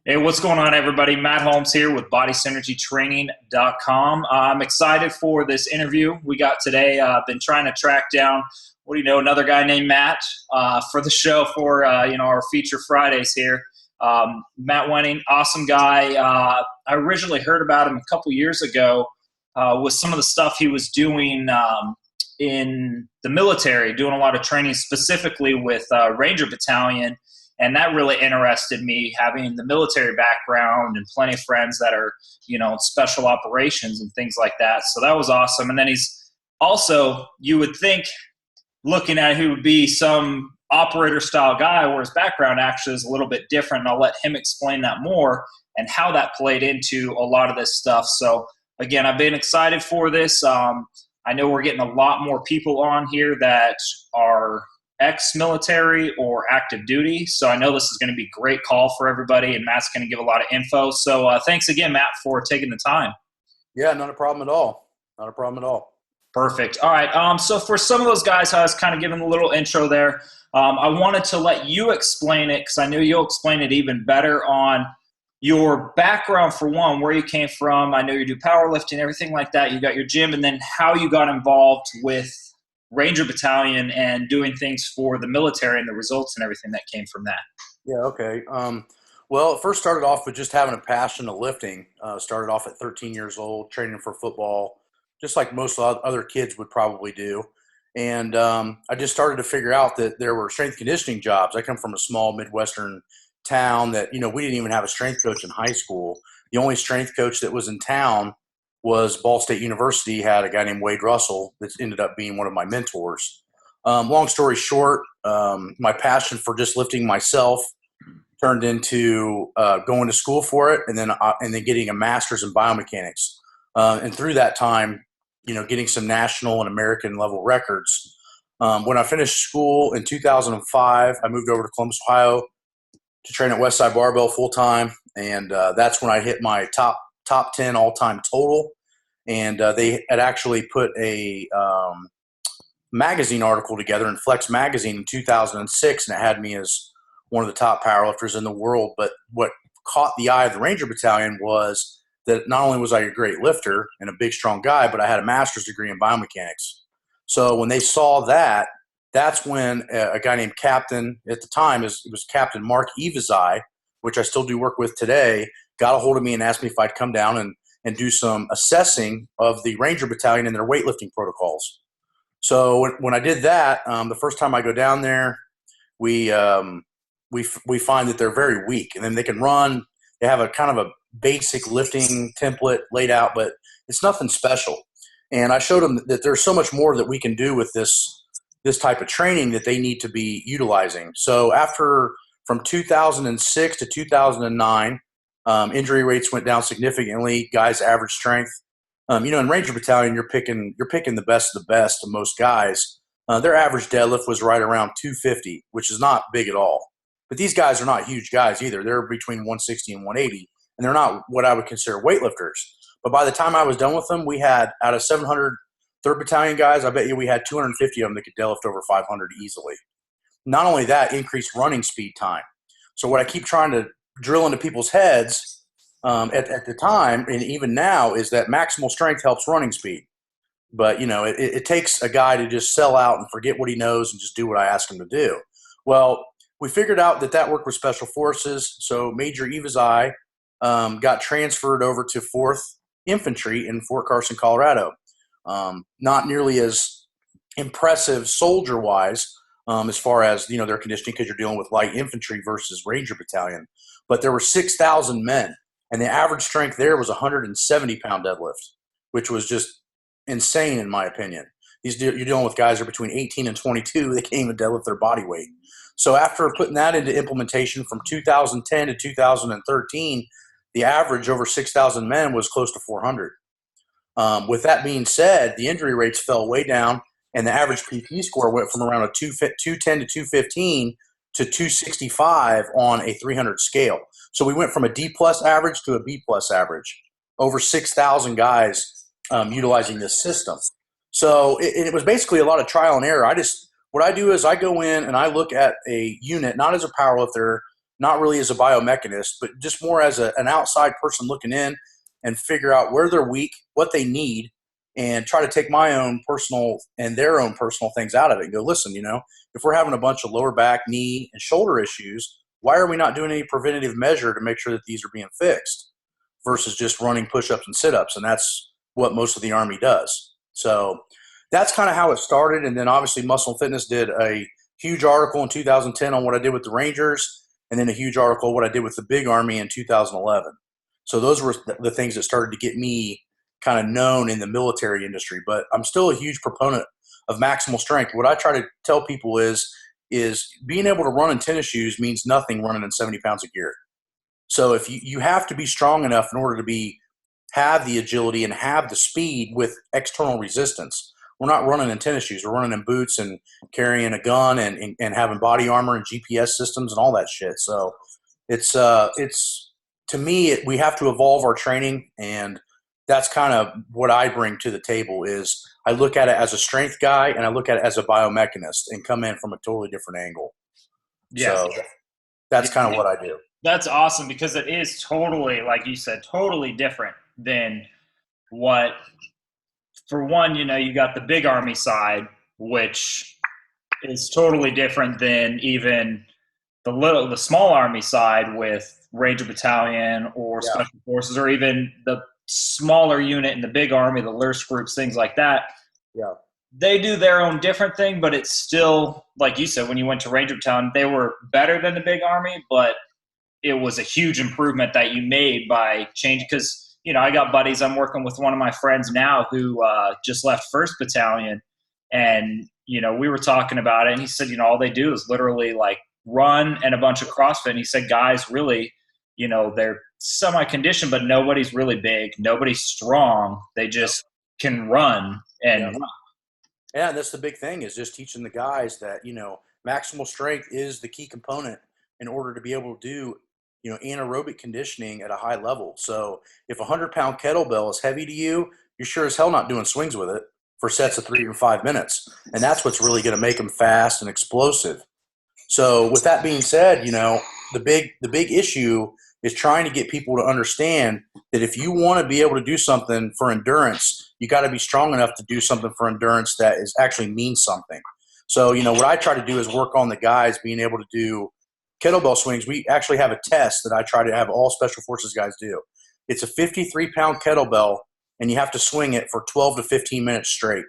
Hey, what's going on, everybody? Matt Holmes here with BodySynergyTraining.com. I'm excited for this interview we got today. I've been trying to track down, another guy named Matt for the show for, our feature Fridays here. Matt Wenning, awesome guy. I originally heard about him a couple years ago with some of the stuff he was doing in the military, doing a lot of training specifically with Ranger Battalion. And that really interested me, having the military background and plenty of friends that are, in special operations and things like that. So that was awesome. And then he's also, you would think, looking at who would be some operator style guy, where his background actually is a little bit different. And I'll let him explain that more and how that played into a lot of this stuff. So again, I've been excited for this. I know we're getting a lot more people on here that are ex-military or active duty. So I know this is going to be a great call for everybody, and Matt's going to give a lot of info. So thanks again, Matt, for taking the time. Yeah, not a problem at all. Not a problem at all. Perfect. All right. So for some of those guys, I was kind of giving a little intro there. I wanted to let you explain it because I know you'll explain it even better on your background, for one, where you came from. I know you do powerlifting, everything like that. You got your gym, and then how you got involved with Ranger Battalion and doing things for the military and the results and everything that came from that. Yeah, okay. Well, it first started off with just having a passion of lifting. Started off at 13 years old, training for football, just like most other kids would probably do. And I just started to figure out that there were strength conditioning jobs. I come from a small Midwestern town that, we didn't even have a strength coach in high school. The only strength coach that was in town was Ball State University, had a guy named Wade Russell that ended up being one of my mentors. Long story short, my passion for just lifting myself turned into going to school for it, and then getting a master's in biomechanics. And through that time, getting some national and American level records. When I finished school in 2005, I moved over to Columbus, Ohio, to train at Westside Barbell full time, and that's when I hit my top 10 all-time total. And they had actually put a magazine article together in Flex magazine in 2006, and it had me as one of the top powerlifters in the world. But what caught the eye of the Ranger Battalion was that not only was I a great lifter and a big, strong guy, but I had a master's degree in biomechanics. So when they saw that, that's when a guy named Captain, at the time, it was Captain Mark Evazai, which I still do work with today, got a hold of me and asked me if I'd come down and do some assessing of the Ranger Battalion and their weightlifting protocols. So when I did that, the first time I go down there, we find that they're very weak, and then they can run. They have a kind of a basic lifting template laid out, but it's nothing special. And I showed them that there's so much more that we can do with this type of training that they need to be utilizing. So from 2006 to 2009, injury rates went down significantly. Guys' average strength, in Ranger Battalion, you're picking the best of the best of most guys. Their average deadlift was right around 250, which is not big at all. But these guys are not huge guys either. They're between 160 and 180, and they're not what I would consider weightlifters. But by the time I was done with them, we had, out of 700 3rd Battalion guys, I bet you we had 250 of them that could deadlift over 500 easily. Not only that, increased running speed time. So what I keep trying to drill into people's heads at the time, and even now, is that maximal strength helps running speed. But, it takes a guy to just sell out and forget what he knows and just do what I ask him to do. Well, we figured out that worked with Special Forces, so Major Evazai got transferred over to 4th Infantry in Fort Carson, Colorado. Not nearly as impressive soldier-wise as far as, their conditioning, because you're dealing with light infantry versus Ranger Battalion. But there were 6,000 men, and the average strength there was 170-pound deadlift, which was just insane in my opinion. You're dealing with guys that are between 18 and 22. They can't even deadlift their body weight. So after putting that into implementation from 2010 to 2013, the average over 6,000 men was close to 400. With that being said, the injury rates fell way down, and the average PP score went from around a 210 to 215 to 265 on a 300 scale. So we went from a D+ average to a B+ average. Over 6,000 guys utilizing this system. So it was basically a lot of trial and error. What I do is I go in and I look at a unit, not as a powerlifter, not really as a biomechanist, but just more as an outside person looking in and figure out where they're weak, what they need, and try to take my own personal and their own personal things out of it and go, listen, if we're having a bunch of lower back, knee, and shoulder issues, why are we not doing any preventative measure to make sure that these are being fixed versus just running push-ups and sit-ups? And that's what most of the Army does. So that's kind of how it started. And then obviously Muscle and Fitness did a huge article in 2010 on what I did with the Rangers, and then a huge article what I did with the Big Army in 2011. So those were the things that started to get me kind of known in the military industry. But I'm still a huge proponent of maximal strength. What I try to tell people is being able to run in tennis shoes means nothing running in 70 pounds of gear. So if you have to be strong enough in order to have the agility and have the speed with external resistance. We're not running in tennis shoes. We're running in boots and carrying a gun and having body armor and GPS systems and all that shit. So it's to me, we have to evolve our training, and that's kind of what I bring to the table. Is I look at it as a strength guy and I look at it as a biomechanist and come in from a totally different angle. Yeah. So that's kind of what I do. That's awesome, because it is totally, like you said, totally different than what, for one, you got the Big Army side, which is totally different than even the small Army side with Ranger Battalion or Special Forces, or even the smaller unit in the Big Army, the LURS groups, things like that. Yeah. They do their own different thing, but it's still, like you said, when you went to Ranger Battalion, they were better than the Big Army, but it was a huge improvement that you made by changing. Because, I got buddies. I'm working with one of my friends now who just left 1st Battalion. And, we were talking about it. And he said, all they do is literally like run and a bunch of CrossFit. And he said, guys, really, they're semi-conditioned, but nobody's really big. Nobody's strong. They just can run and run. Yeah, and that's the big thing, is just teaching the guys that, maximal strength is the key component in order to be able to do, anaerobic conditioning at a high level. So if a 100-pound kettlebell is heavy to you, you're sure as hell not doing swings with it for sets of 3 or 5 minutes. And that's what's really going to make them fast and explosive. So with that being said, the big issue is trying to get people to understand that if you want to be able to do something for endurance, you got to be strong enough to do something for endurance that is actually means something. So, what I try to do is work on the guys being able to do kettlebell swings. We actually have a test that I try to have all Special Forces guys do. It's a 53-pound kettlebell, and you have to swing it for 12 to 15 minutes straight.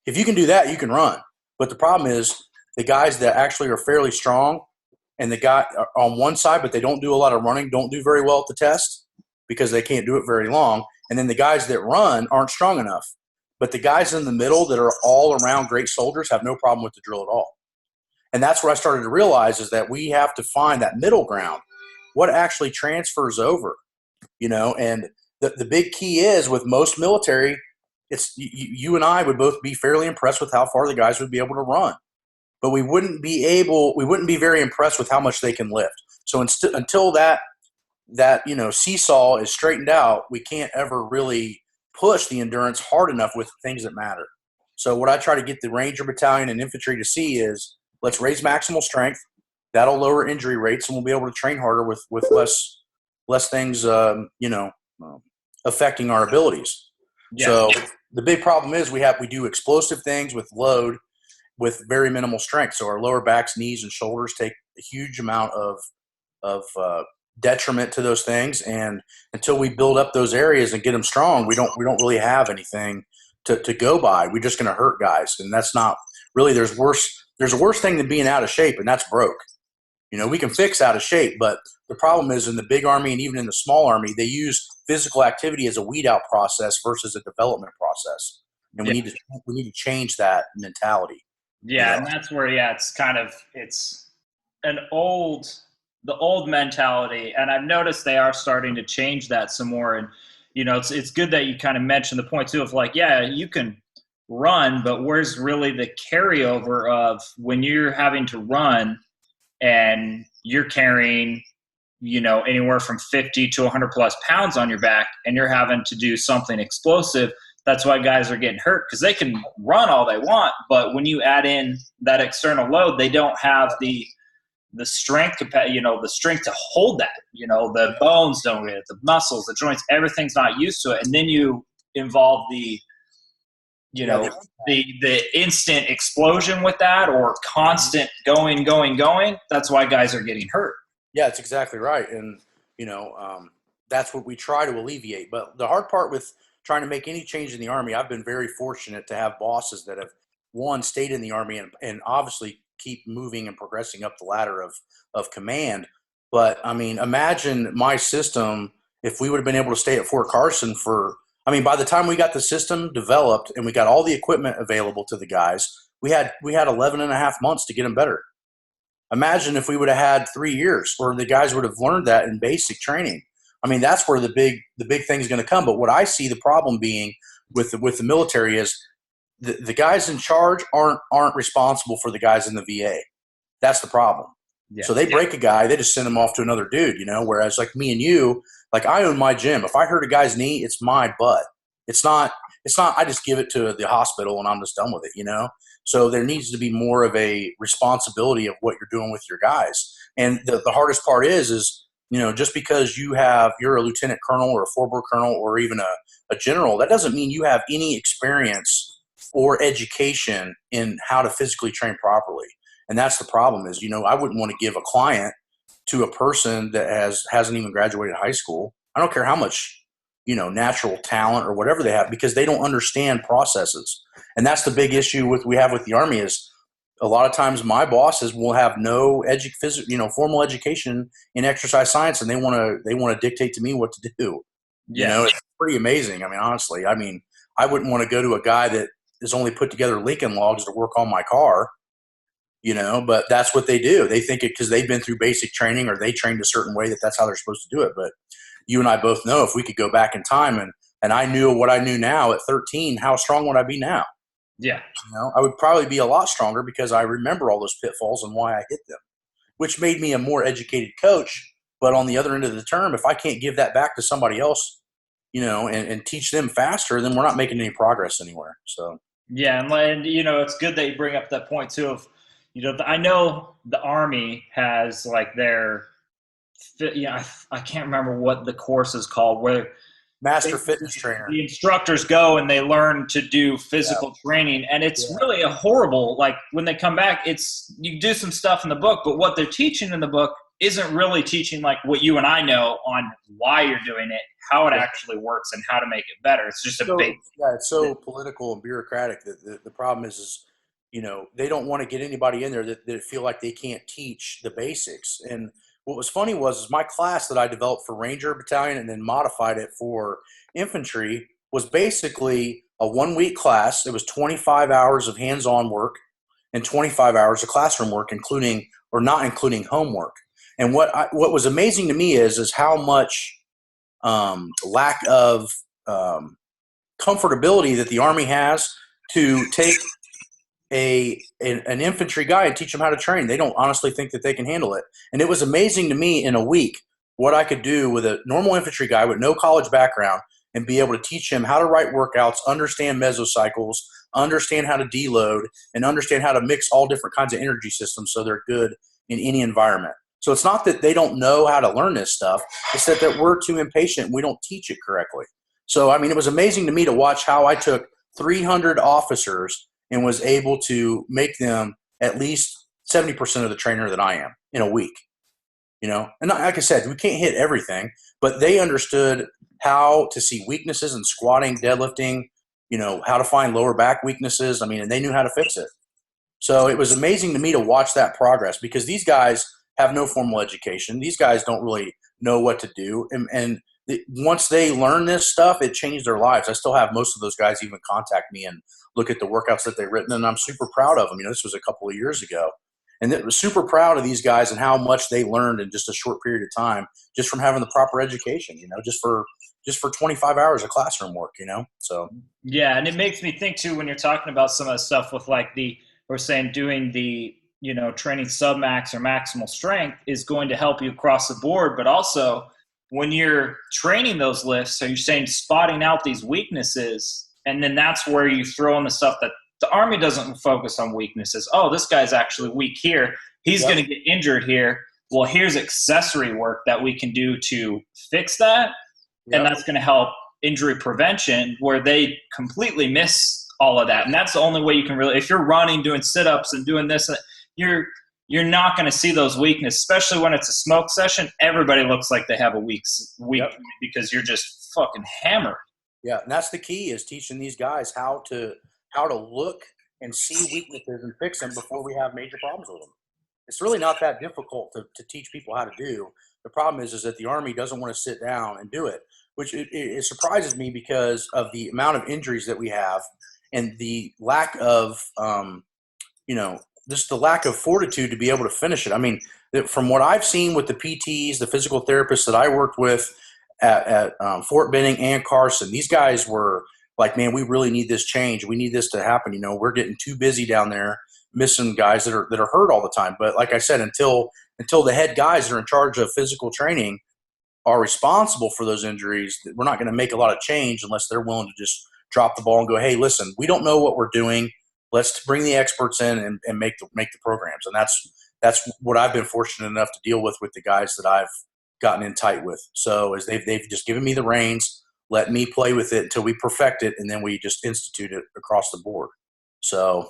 If you can do that, you can run. But the problem is the guys that actually are fairly strong and the guy on one side, but they don't do a lot of running, don't do very well at the test because they can't do it very long. And then the guys that run aren't strong enough. But the guys in the middle that are all around great soldiers have no problem with the drill at all. And that's what I started to realize, is that we have to find that middle ground. What actually transfers over, and the big key is with most military, it's you and I would both be fairly impressed with how far the guys would be able to run. But we wouldn't be very impressed with how much they can lift. So until that seesaw is straightened out, we can't ever really push the endurance hard enough with things that matter. So what I try to get the Ranger Battalion and infantry to see is, let's raise maximal strength. That'll lower injury rates, and we'll be able to train harder with less things, affecting our abilities. Yeah. So the big problem is we do explosive things with load with very minimal strength. So our lower backs, knees, and shoulders take a huge amount of detriment to those things. And until we build up those areas and get them strong, we don't really have anything to go by. We're just going to hurt guys. And that's not really, there's a worse thing than being out of shape, and that's broke. We can fix out of shape, but the problem is in the Big Army and even in the small Army, they use physical activity as a weed out process versus a development process. And we need to change that mentality. Yeah. And that's where, it's the old mentality. And I've noticed they are starting to change that some more. And, it's good that you kind of mentioned the point too of like, yeah, you can run, but where's really the carryover of when you're having to run and you're carrying, anywhere from 50 to 100 plus pounds on your back, and you're having to do something explosive. That's why guys are getting hurt, because they can run all they want, but when you add in that external load, they don't have the the strength, the strength to hold that, the bones don't get it, the muscles, the joints, everything's not used to it. And then you involve the, the instant explosion with that, or constant going. That's why guys are getting hurt. Yeah, that's exactly right. And, that's what we try to alleviate. But the hard part with trying to make any change in the Army, I've been very fortunate to have bosses that have, one, stayed in the Army and obviously keep moving and progressing up the ladder of command. But, I mean, imagine my system if we would have been able to stay at Fort Carson by the time we got the system developed and we got all the equipment available to the guys, we had 11 and a half months to get them better. Imagine if we would have had 3 years where the guys would have learned that in basic training. I mean, that's where the big thing is going to come. But what I see the problem being with the military is the guys in charge aren't responsible for the guys in the VA. That's the problem. Yeah. So they break a guy, they just send him off to another dude, whereas like me and you, like I own my gym. If I hurt a guy's knee, it's my butt. It's not I just give it to the hospital and I'm just done with it, So there needs to be more of a responsibility of what you're doing with your guys. And the hardest part is just because you're a lieutenant colonel or a four-board colonel or even a general, that doesn't mean you have any experience or education in how to physically train properly. And that's the problem is, I wouldn't want to give a client to a person that hasn't even graduated high school. I don't care how much, natural talent or whatever they have, because they don't understand processes. And that's the big issue we have with the Army is a lot of times my bosses will have no formal education in exercise science, and they want to dictate to me what to do. Yeah. It's pretty amazing. I mean, honestly, I wouldn't want to go to a guy that has only put together Lincoln logs to work on my car, but that's what they do. They think it because they've been through basic training or they trained a certain way that's how they're supposed to do it. But you and I both know if we could go back in time and I knew what I knew now at 13, how strong would I be now? Yeah. I would probably be a lot stronger because I remember all those pitfalls and why I hit them, which made me a more educated coach. But on the other end of the term, if I can't give that back to somebody else, and teach them faster, then we're not making any progress anywhere. So, yeah. And it's good that you bring up that point too of, I know the Army has like their, I can't remember what the course is called where Master Fitness Trainer. The instructors go and they learn to do physical training, and it's really a horrible. Like when they come back, you do some stuff in the book, but what they're teaching in the book isn't really teaching like what you and I know on why you're doing it, how it actually works, and how to make it better. It's just it's so political and bureaucratic that the problem is they don't want to get anybody in there that feel like they can't teach the basics. And what was funny was my class that I developed for Ranger Battalion and then modified it for infantry was basically a 1-week class. It was 25 hours of hands-on work and 25 hours of classroom work, including or not including homework. And what was amazing to me is how much lack of comfortability that the Army has to take an infantry guy and teach them how to train. They don't honestly think that they can handle it. And it was amazing to me in a week what I could do with a normal infantry guy with no college background and be able to teach him how to write workouts, understand mesocycles, understand how to deload, and understand how to mix all different kinds of energy systems so they're good in any environment. So it's not that they don't know how to learn this stuff. It's that we're too impatient and we don't teach it correctly. So, it was amazing to me to watch how I took 300 officers and was able to make them at least 70% of the trainer that I am in a week, And like I said, we can't hit everything, but they understood how to see weaknesses in squatting, deadlifting, how to find lower back weaknesses. And they knew how to fix it. So it was amazing to me to watch that progress because these guys have no formal education. These guys don't really know what to do. And once they learn this stuff, it changed their lives. I still have most of those guys even contact me and look at the workouts that they've written, and I'm super proud of them. This was a couple of years ago. And it was super proud of these guys and how much they learned in just a short period of time, just from having the proper education, just for 25 hours of classroom work, So yeah, and it makes me think too when you're talking about some of the stuff with like we're saying doing the training submax or maximal strength is going to help you across the board, but also when you're training those lifts, so you're saying spotting out these weaknesses, and then that's where you throw in the stuff that the Army doesn't focus on weaknesses. Oh, this guy's actually weak here. He's Yep. going to get injured here. Well, here's accessory work that we can do to fix that. And Yep. that's going to help injury prevention, where they completely miss all of that. And that's the only way you can really, if you're running, doing sit-ups and doing this, you're not going to see those weaknesses, especially when it's a smoke session. Everybody looks like they have a weak Yep. point because you're just fucking hammered. Yeah, and that's the key, is teaching these guys how to look and see weaknesses and fix them before we have major problems with them. It's really not that difficult to teach people how to do. The problem is that the Army doesn't want to sit down and do it, which it surprises me because of the amount of injuries that we have and the lack of, just the lack of fortitude to be able to finish it. I mean, from what I've seen with the PTs, the physical therapists that I worked with at Fort Benning and Carson, these guys were like, man, we really need this change. We need this to happen. We're getting too busy down there, missing guys that are hurt all the time. But like I said, until the head guys that are in charge of physical training are responsible for those injuries, we're not going to make a lot of change unless they're willing to just drop the ball and go, hey, listen, we don't know what we're doing. Let's bring the experts in and make the programs. And that's what I've been fortunate enough to deal with the guys that I've gotten in tight with. So as they've just given me the reins, let me play with it until we perfect it, and then we just institute it across the board. So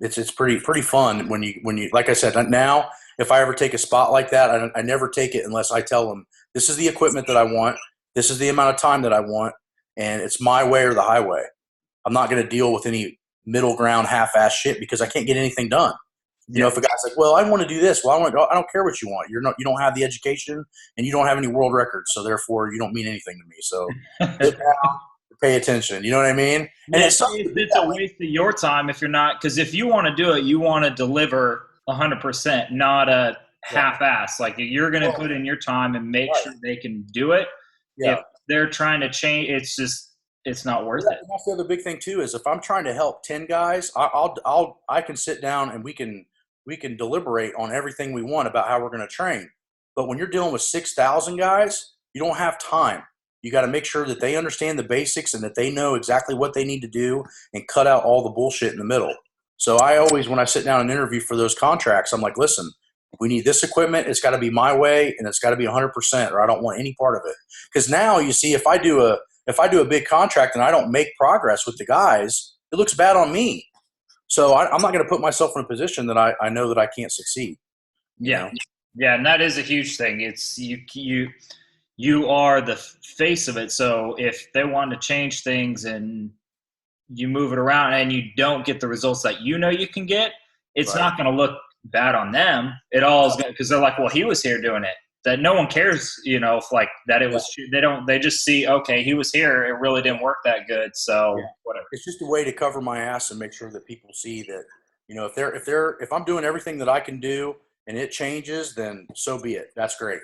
it's pretty fun when you like I said, now if I ever take a spot like that, I never take it unless I tell them this is the equipment that I want, this is the amount of time that I want, and it's my way or the highway. I'm not going to deal with any middle ground half-ass shit because I can't get anything done. If a guy's like, well, I want to do this, well, I don't care what you want. You don't have the education and you don't have any world records, so therefore you don't mean anything to me. So sit down, pay attention. You know what I mean? And it's a waste of your time if you're not, because if you want to do it, you want to deliver 100%, not a half-ass. Like, you're going to put in your time and make sure they can do it. Yeah. If they're trying to change, it's not worth it. That's the other big thing too, is if I'm trying to help 10 guys, I can sit down and we can deliberate on everything we want about how we're going to train. But when you're dealing with 6,000 guys, you don't have time. You got to make sure that they understand the basics and that they know exactly what they need to do and cut out all the bullshit in the middle. So I always, when I sit down and interview for those contracts, I'm like, listen, we need this equipment. It's got to be my way, and it's got to be 100%, or I don't want any part of it. Because now, you see, if I do a big contract and I don't make progress with the guys, it looks bad on me. So I'm not going to put myself in a position that I know that I can't succeed. Yeah. Yeah. And that is a huge thing. It's you are the face of it. So if they want to change things and you move it around and you don't get the results that you can get, it's not going to look bad on them. It all is going, because they're like, well, he was here doing it. That no one cares, if like that it was. They just see, okay, he was here. It really didn't work that good. So whatever. It's just a way to cover my ass and make sure that people see that, if I'm doing everything that I can do and it changes, then so be it. That's great.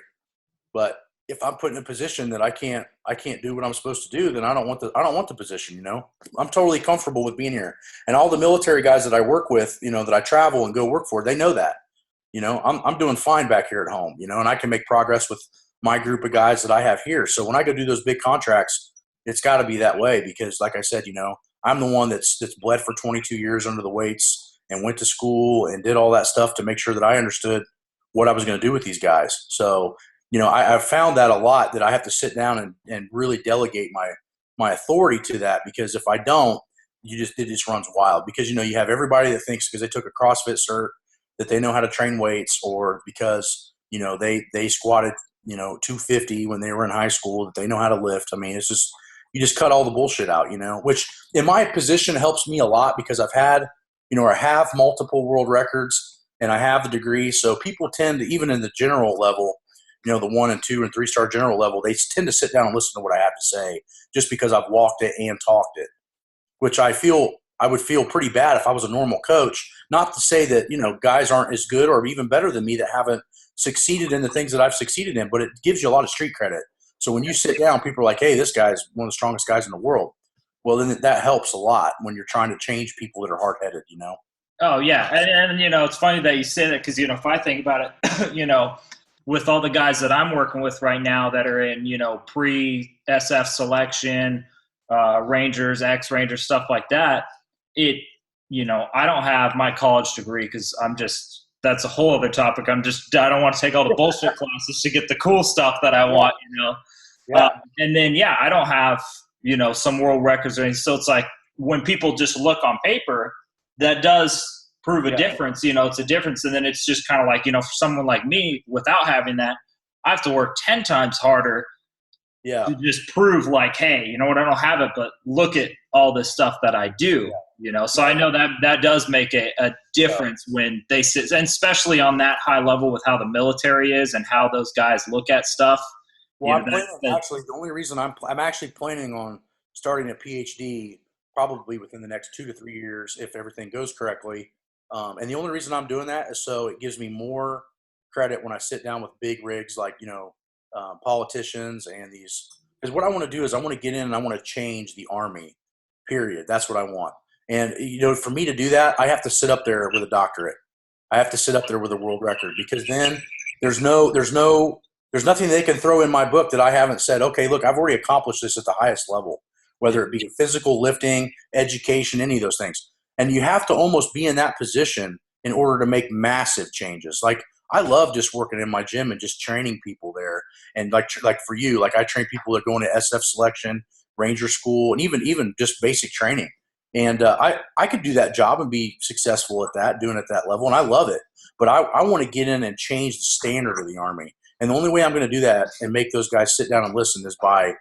But if I'm put in a position that I can't do what I'm supposed to do, then I don't want the position. I'm totally comfortable with being here, and all the military guys that I work with, that I travel and go work for, they know that. I'm doing fine back here at home, and I can make progress with my group of guys that I have here. So when I go do those big contracts, it's got to be that way because, like I said, I'm the one that's bled for 22 years under the weights and went to school and did all that stuff to make sure that I understood what I was going to do with these guys. So, I've found that a lot, that I have to sit down and really delegate my authority to that, because if I don't, it just runs wild, because, you have everybody that thinks because they took a CrossFit cert that they know how to train weights, or because, they squatted, 250 when they were in high school, that they know how to lift. I mean, it's just, you just cut all the bullshit out, which in my position helps me a lot, because I've had, I have multiple world records and I have the degree. So people tend to, even in the general level, the 1 and 2 and 3-star general level, they tend to sit down and listen to what I have to say, just because I've walked it and talked it, which I would feel pretty bad if I was a normal coach. Not to say that, guys aren't as good or even better than me that haven't succeeded in the things that I've succeeded in, but it gives you a lot of street credit. So when you sit down, people are like, hey, this guy's one of the strongest guys in the world. Well, then that helps a lot when you're trying to change people that are hard-headed, Oh, yeah. And it's funny that you say that, because, if I think about it, with all the guys that I'm working with right now that are in, pre-SF selection, Rangers, ex-Rangers, stuff like that, I don't have my college degree because I'm just that's a whole other topic. I don't want to take all the bullshit classes to get the cool stuff that I want, Yeah. and then, I don't have, some world records or anything. So it's like when people just look on paper, that does prove a difference. It's a difference. And then it's just kind of like, for someone like me, without having that, I have to work 10 times harder to just prove like, hey, you know what, I don't have it, but look at all this stuff that I do. So I know that does make a difference when they sit, and especially on that high level with how the military is and how those guys look at stuff. Well, actually, the only reason I'm actually planning on starting a PhD probably within the next 2 to 3 years if everything goes correctly. And the only reason I'm doing that is so it gives me more credit when I sit down with big rigs like, politicians and these. Because what I want to do is I want to get in and I want to change the Army, period. That's what I want. And, for me to do that, I have to sit up there with a doctorate. I have to sit up there with a world record, because then there's nothing they can throw in my book that I haven't said, okay, look, I've already accomplished this at the highest level, whether it be physical, lifting, education, any of those things. And you have to almost be in that position in order to make massive changes. Like, I love just working in my gym and just training people there. And like for you, like I train people that are going to SF selection, Ranger school, and even just basic training. And I could do that job and be successful at that, doing it at that level. And I love it. But I want to get in and change the standard of the Army. And the only way I'm going to do that and make those guys sit down and listen is by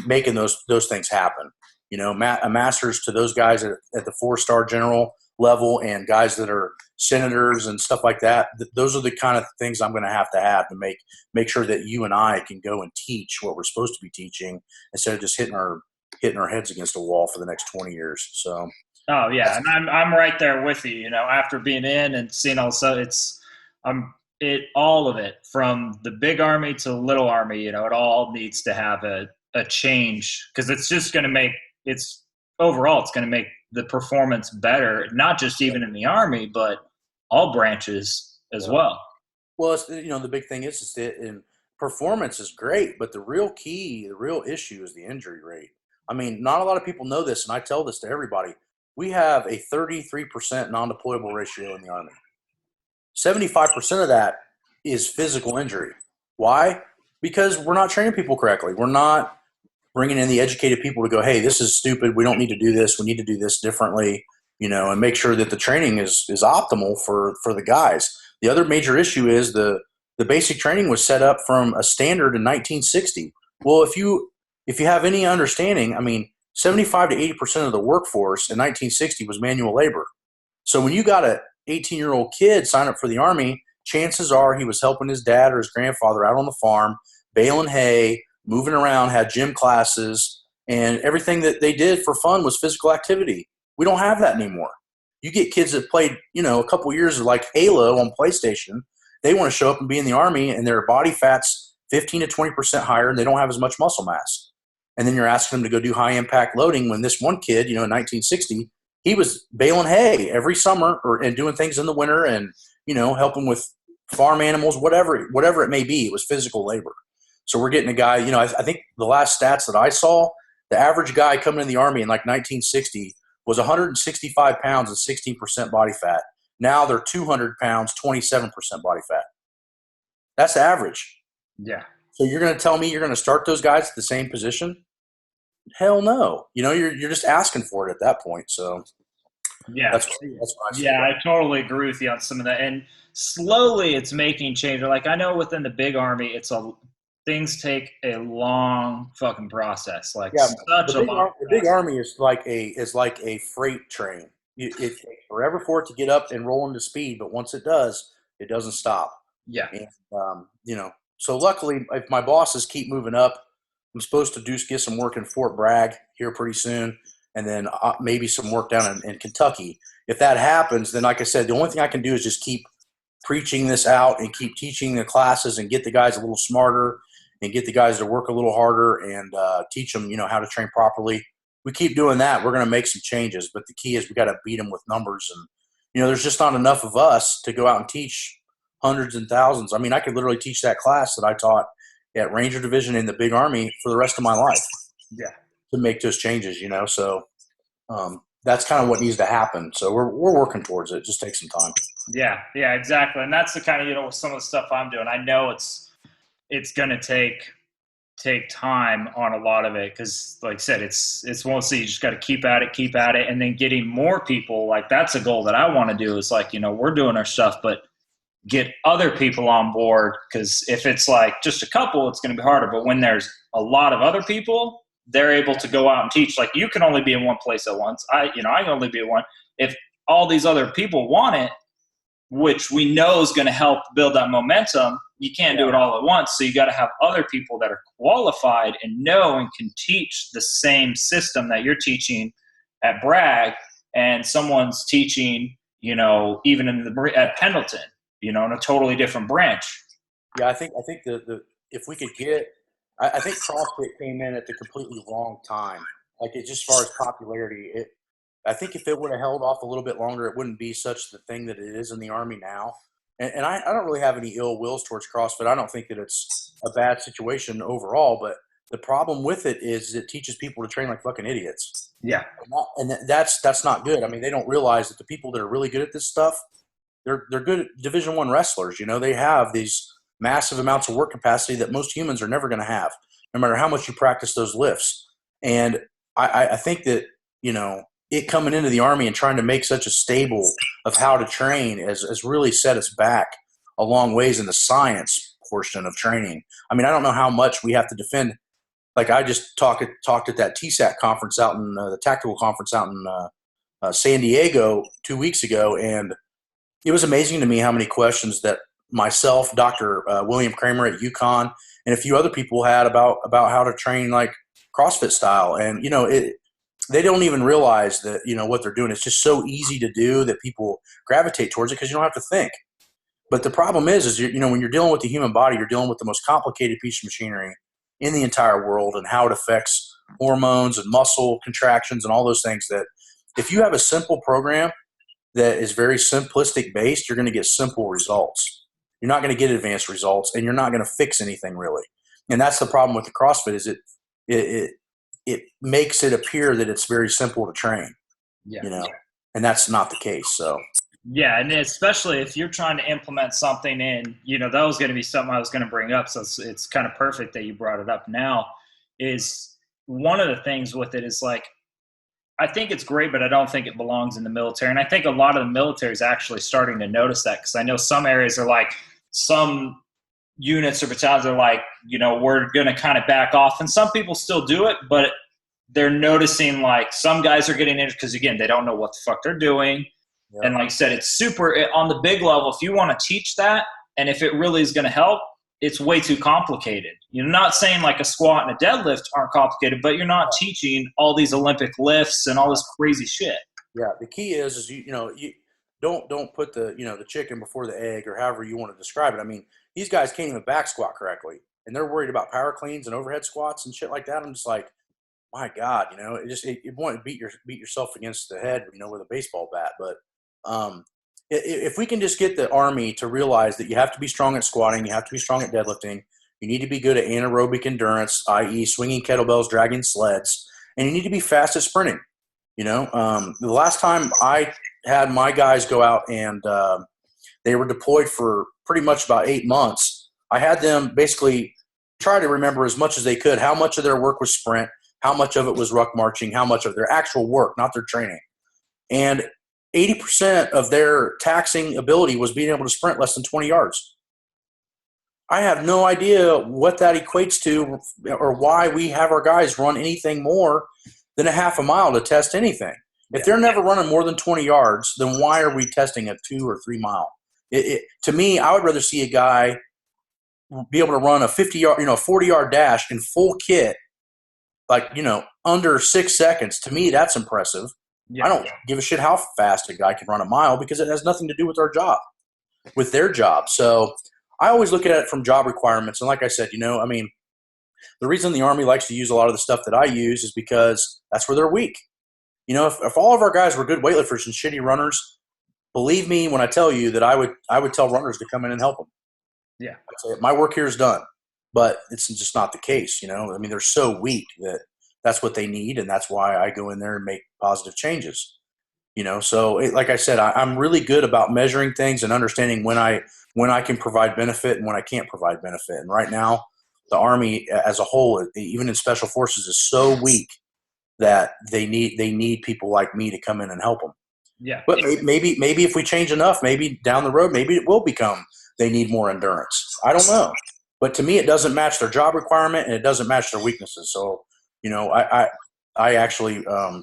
making those things happen. A master's to those guys at the 4-star general level and guys that are senators and stuff like that. Those are the kind of things I'm going to have to make sure that you and I can go and teach what we're supposed to be teaching instead of just hitting our heads against a wall for the next 20 years. So. Oh yeah, and I'm right there with you. After being in and seeing also, all of it from the big Army to the little Army. It all needs to have a change, because it's just going to make it's going to make the performance better, not just even in the Army, but all branches as well. Well, the big thing is that in performance is great, but the real issue is the injury rate. I mean, not a lot of people know this, and I tell this to everybody. We have a 33% non-deployable ratio in the Army. 75% of that is physical injury. Why? Because we're not training people correctly. We're not bringing in the educated people to go, hey, this is stupid. We don't need to do this. We need to do this differently, and make sure that the training is optimal for the guys. The other major issue is the basic training was set up from a standard in 1960. Well, if you have any understanding, I mean, 75 to 80% of the workforce in 1960 was manual labor. So when you got a 18-year-old kid sign up for the Army, chances are he was helping his dad or his grandfather out on the farm, baling hay, moving around, had gym classes, and everything that they did for fun was physical activity. We don't have that anymore. You get kids that played, a couple years of like Halo on PlayStation. They want to show up and be in the Army, and their body fat's 15 to 20% higher, and they don't have as much muscle mass. And then you're asking them to go do high impact loading when this one kid, in 1960, he was baling hay every summer and doing things in the winter and, helping with farm animals, whatever it may be. It was physical labor. So we're getting a guy, I think the last stats that I saw, the average guy coming in the Army in like 1960 was 165 pounds and 16% body fat. Now they're 200 pounds, 27% body fat. That's the average. Yeah. So you're going to tell me you're going to start those guys at the same position? Hell no. You're just asking for it at that point. So yeah, that's what I see. I totally agree with you on some of that. And slowly it's making change. Like I know within the big Army, things take a long fucking process. Like the big Army is like a freight train. It takes forever for it to get up and roll into speed, but once it does, it doesn't stop. Yeah. And, so luckily, if my bosses keep moving up, I'm supposed to get some work in Fort Bragg here pretty soon, and then maybe some work down in Kentucky. If that happens, then like I said, the only thing I can do is just keep preaching this out and keep teaching the classes and get the guys a little smarter and get the guys to work a little harder and teach them, how to train properly. We keep doing that, we're going to make some changes. But the key is we got to beat them with numbers. And, there's just not enough of us to go out and teach hundreds and thousands. I mean, I could literally teach that class that I taught at Ranger Division in the big Army for the rest of my life. Yeah. To make those changes, So that's kind of what needs to happen. So we're working towards it. It just takes some time. Yeah, exactly. And that's the kind of, with some of the stuff I'm doing, I know it's going to take time on a lot of it, because like I said, it's mostly you just got to keep at it, and then getting more people. Like, that's a goal that I want to do, is like, we're doing our stuff, but get other people on board, because if it's like just a couple, it's going to be harder. But when there's a lot of other people, they're able to go out and teach. Like, you can only be in one place at once. I can only be at one. If all these other people want it, which we know is going to help build that momentum, you can't do it all at once. So you got to have other people that are qualified and know and can teach the same system that you're teaching at Bragg, and someone's teaching, even at Pendleton, in a totally different branch. Yeah, I think the if we could get, I think CrossFit came in at the completely wrong time. Like, it just, as far as popularity, I think if it would have held off a little bit longer, it wouldn't be such the thing that it is in the Army now. And I don't really have any ill wills towards CrossFit. I don't think that it's a bad situation overall, but the problem with it is it teaches people to train like fucking idiots. Yeah. And that's not good. I mean, they don't realize that the people that are really good at this stuff, they're good Division I wrestlers. They have these massive amounts of work capacity that most humans are never going to have, no matter how much you practice those lifts. And I think that, it coming into the Army and trying to make such a stable of how to train has really set us back a long ways in the science portion of training. I mean, I don't know how much we have to defend. Like, I just talked at that TSAT conference out in the tactical conference out in San Diego 2 weeks ago, and it was amazing to me how many questions that myself, Dr. William Kramer at UConn, and a few other people had about how to train like CrossFit style. And, they don't even realize that, what they're doing. It's just so easy to do that people gravitate towards it because you don't have to think. But the problem is when you're dealing with the human body, you're dealing with the most complicated piece of machinery in the entire world, and how it affects hormones and muscle contractions and all those things, that if you have a simple program that is very simplistic based, you're going to get simple results. You're not going to get advanced results, and you're not going to fix anything really. And that's the problem with the CrossFit, is it makes it appear that it's very simple to train, and that's not the case. So. Yeah, and especially if you're trying to implement something in, that was going to be something I was going to bring up. So it's kind of perfect that you brought it up now. Is one of the things with it is, like, I think it's great, but I don't think it belongs in the military. And I think a lot of the military is actually starting to notice that, because I know some areas are like, some units or battalions are like, we're going to kind of back off. And some people still do it, but they're noticing, like, some guys are getting injured because, again, they don't know what the fuck they're doing. Yep. And like I said, it's super on the big level. If you want to teach that, and if it really is going to help, it's way too complicated. You're not saying like a squat and a deadlift aren't complicated, but you're not teaching all these Olympic lifts and all this crazy shit. Yeah, the key is you don't put the the chicken before the egg, or however you want to describe it. I mean, these guys can't even back squat correctly, and they're worried about power cleans and overhead squats and shit like that. I'm just like, my God, you want to beat yourself against the head, with a baseball bat. But if we can just get the Army to realize that you have to be strong at squatting, you have to be strong at deadlifting, you need to be good at anaerobic endurance, i.e. swinging kettlebells, dragging sleds, and you need to be fast at sprinting. The last time I had my guys go out and they were deployed for pretty much about 8 months, I had them basically try to remember as much as they could how much of their work was sprint, how much of it was ruck marching, how much of their actual work, not their training. And 80% of their taxing ability was being able to sprint less than 20 yards. I have no idea what that equates to, or why we have our guys run anything more than a half a mile to test anything. If they're never running more than 20 yards, then why are we testing a 2 or 3 mile? To me, I would rather see a guy be able to run a 50-yard, 40-yard dash in full kit, like, under 6 seconds. To me, that's impressive. Yeah. I don't give a shit how fast a guy can run a mile, because it has nothing to do with our job, with their job. So I always look at it from job requirements. And like I said, the reason the Army likes to use a lot of the stuff that I use is because that's where they're weak. If all of our guys were good weightlifters and shitty runners, believe me when I tell you that I would tell runners to come in and help them. Yeah. I'd say, my work here is done. But it's just not the case, they're so weak that that's what they need, and that's why I go in there and make positive changes. So like I said, I'm really good about measuring things and understanding when I can provide benefit and when I can't provide benefit. And right now, the Army as a whole, even in Special Forces, is so weak that they need people like me to come in and help them. Yeah. But maybe if we change enough, maybe down the road, maybe it will become they need more endurance. I don't know. But to me, it doesn't match their job requirement and it doesn't match their weaknesses. So, I actually,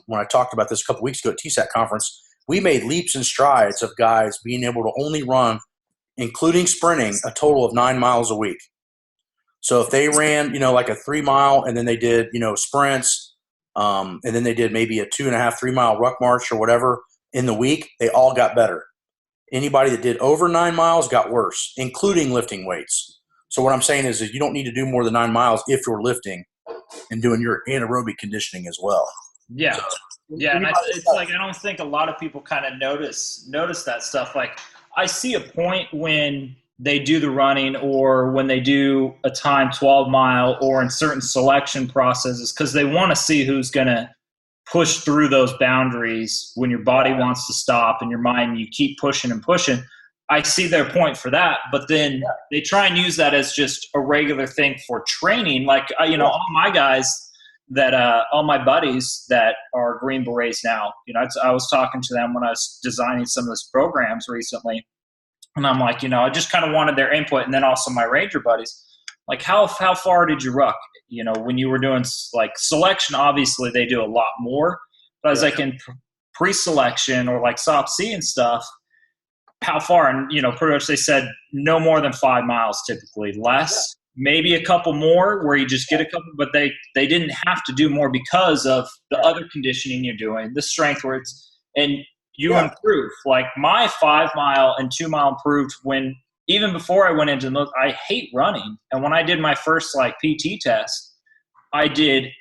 when I talked about this a couple weeks ago at TSAT conference, we made leaps and strides of guys being able to only run, including sprinting, a total of 9 miles a week. So if they ran, like a 3 mile and then they did, sprints, and then they did maybe a 2.5, 3 mile ruck march or whatever in the week, they all got better. Anybody that did over 9 miles got worse, including lifting weights. So what I'm saying is that you don't need to do more than 9 miles if you're lifting and doing your anaerobic conditioning as well. Yeah. So, Yeah. And it's like, I don't think a lot of people kind of notice that stuff. Like, I see a point when they do the running or when they do a time 12 mile or in certain selection processes, because they want to see who's going to push through those boundaries when your body wants to stop and your mind, you keep pushing and pushing. I see their point for that, but then they try and use that as just a regular thing for training. Like, all my guys that, all my buddies that are Green Berets now, I was talking to them when I was designing some of those programs recently. And I'm like, I just kind of wanted their input. And then also my Ranger buddies, like, how far did you ruck? When you were doing like selection, obviously they do a lot more. But I was like in pre-selection or like SOP C and stuff, how far? And, pretty much they said no more than 5 miles typically, less, maybe a couple more where you just get a couple, but they didn't have to do more because of the other conditioning you're doing, the strength and you improve. Like my 5 mile and 2 mile improved when, even before I went into those, I hate running. And when I did my first like PT test, I did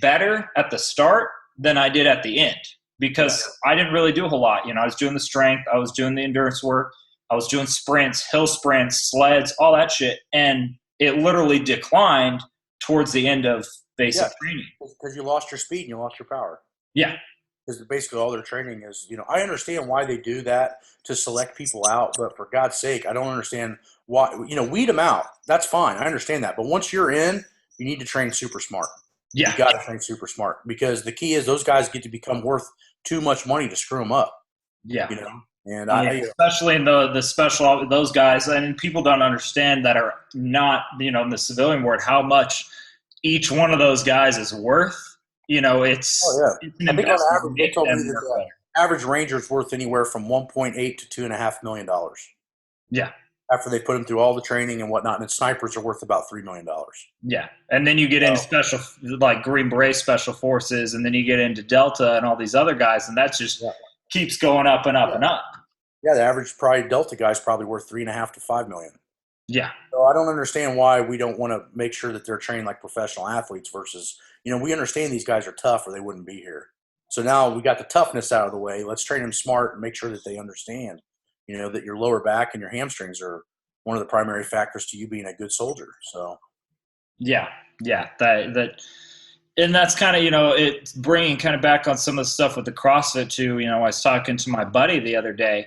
better at the start than I did at the end because I didn't really do a whole lot. I was doing the strength, I was doing the endurance work, I was doing sprints, hill sprints, sleds, all that shit. And it literally declined towards the end of basic training. Because you lost your speed and you lost your power. Yeah. Because basically all their training is, I understand why they do that to select people out, but for God's sake, I don't understand why, weed them out. That's fine. I understand that. But once you're in, you need to train super smart. Yeah. You got to train super smart because the key is those guys get to become worth too much money to screw them up. Yeah. And especially in the special, those guys, and people don't understand that are not, in the civilian world, how much each one of those guys is worth. It's, it's an I think on average, they told me that the average Ranger is worth anywhere from $1.8 to $2.5 million. Yeah. After they put them through all the training and whatnot, and snipers are worth about $3 million. Yeah. And then you get into special, like Green Beret Special Forces, and then you get into Delta and all these other guys, and that just keeps going up and up and up. Yeah, the average Delta guy is probably worth $3.5 to $5 million. Yeah. So I don't understand why we don't want to make sure that they're trained like professional athletes versus, we understand these guys are tough or they wouldn't be here. So now we got the toughness out of the way. Let's train them smart and make sure that they understand, that your lower back and your hamstrings are one of the primary factors to you being a good soldier. So. Yeah. And that's kind of, it's bringing kind of back on some of the stuff with the CrossFit too. I was talking to my buddy the other day.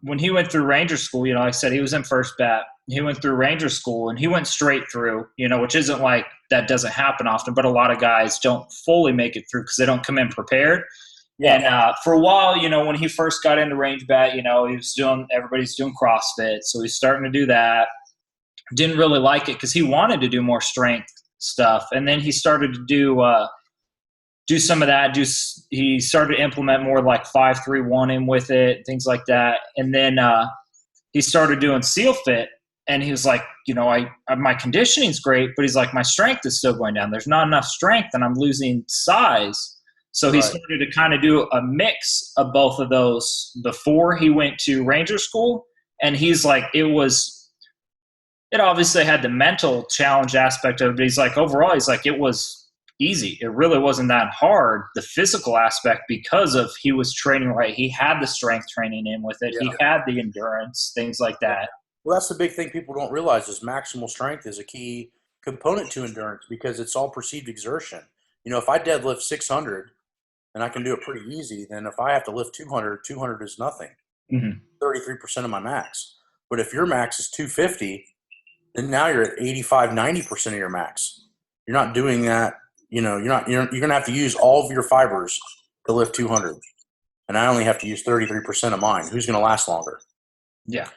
When he went through Ranger school, like I said, he was in first bat. He went through Ranger school and he went straight through, which isn't like that doesn't happen often, but a lot of guys don't fully make it through because they don't come in prepared. Yeah. And for a while, when he first got into range bat, everybody's doing CrossFit. So he's starting to do that. Didn't really like it because he wanted to do more strength stuff. And then he started to do some of that. He started to implement more like 5-3-1 with it, things like that. And then he started doing SEAL Fit, and he was like, my conditioning's great, but he's like, my strength is still going down. There's not enough strength, and I'm losing size. So he started to kind of do a mix of both of those before he went to Ranger school. And he's like, it obviously had the mental challenge aspect of it, but he's like, overall, he's like, it was easy. It really wasn't that hard, the physical aspect, because of he was training right. He had the strength training in with it. Yeah. He had the endurance, things like that. Well, that's the big thing people don't realize is maximal strength is a key component to endurance because it's all perceived exertion. If I deadlift 600 and I can do it pretty easy, then if I have to lift 200, 200 is nothing, Mm-hmm. 33% of my max. But if your max is 250, then now you're at 85, 90% of your max. You're not doing that. You're going to have to use all of your fibers to lift 200. And I only have to use 33% of mine. Who's going to last longer? Yeah.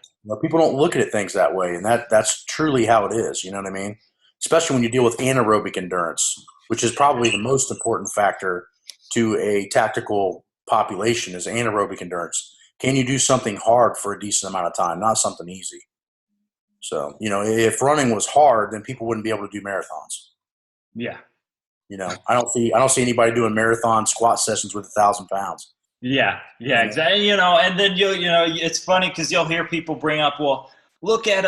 People don't look at things that way, and that's truly how it is. You know what I mean? Especially when you deal with anaerobic endurance, which is probably the most important factor to a tactical population is anaerobic endurance. Can you do something hard for a decent amount of time, not something easy? So, if running was hard, then people wouldn't be able to do marathons. Yeah. I don't see anybody doing marathon squat sessions with 1,000 pounds. Yeah, exactly. And then it's funny because you'll hear people bring up, well, look at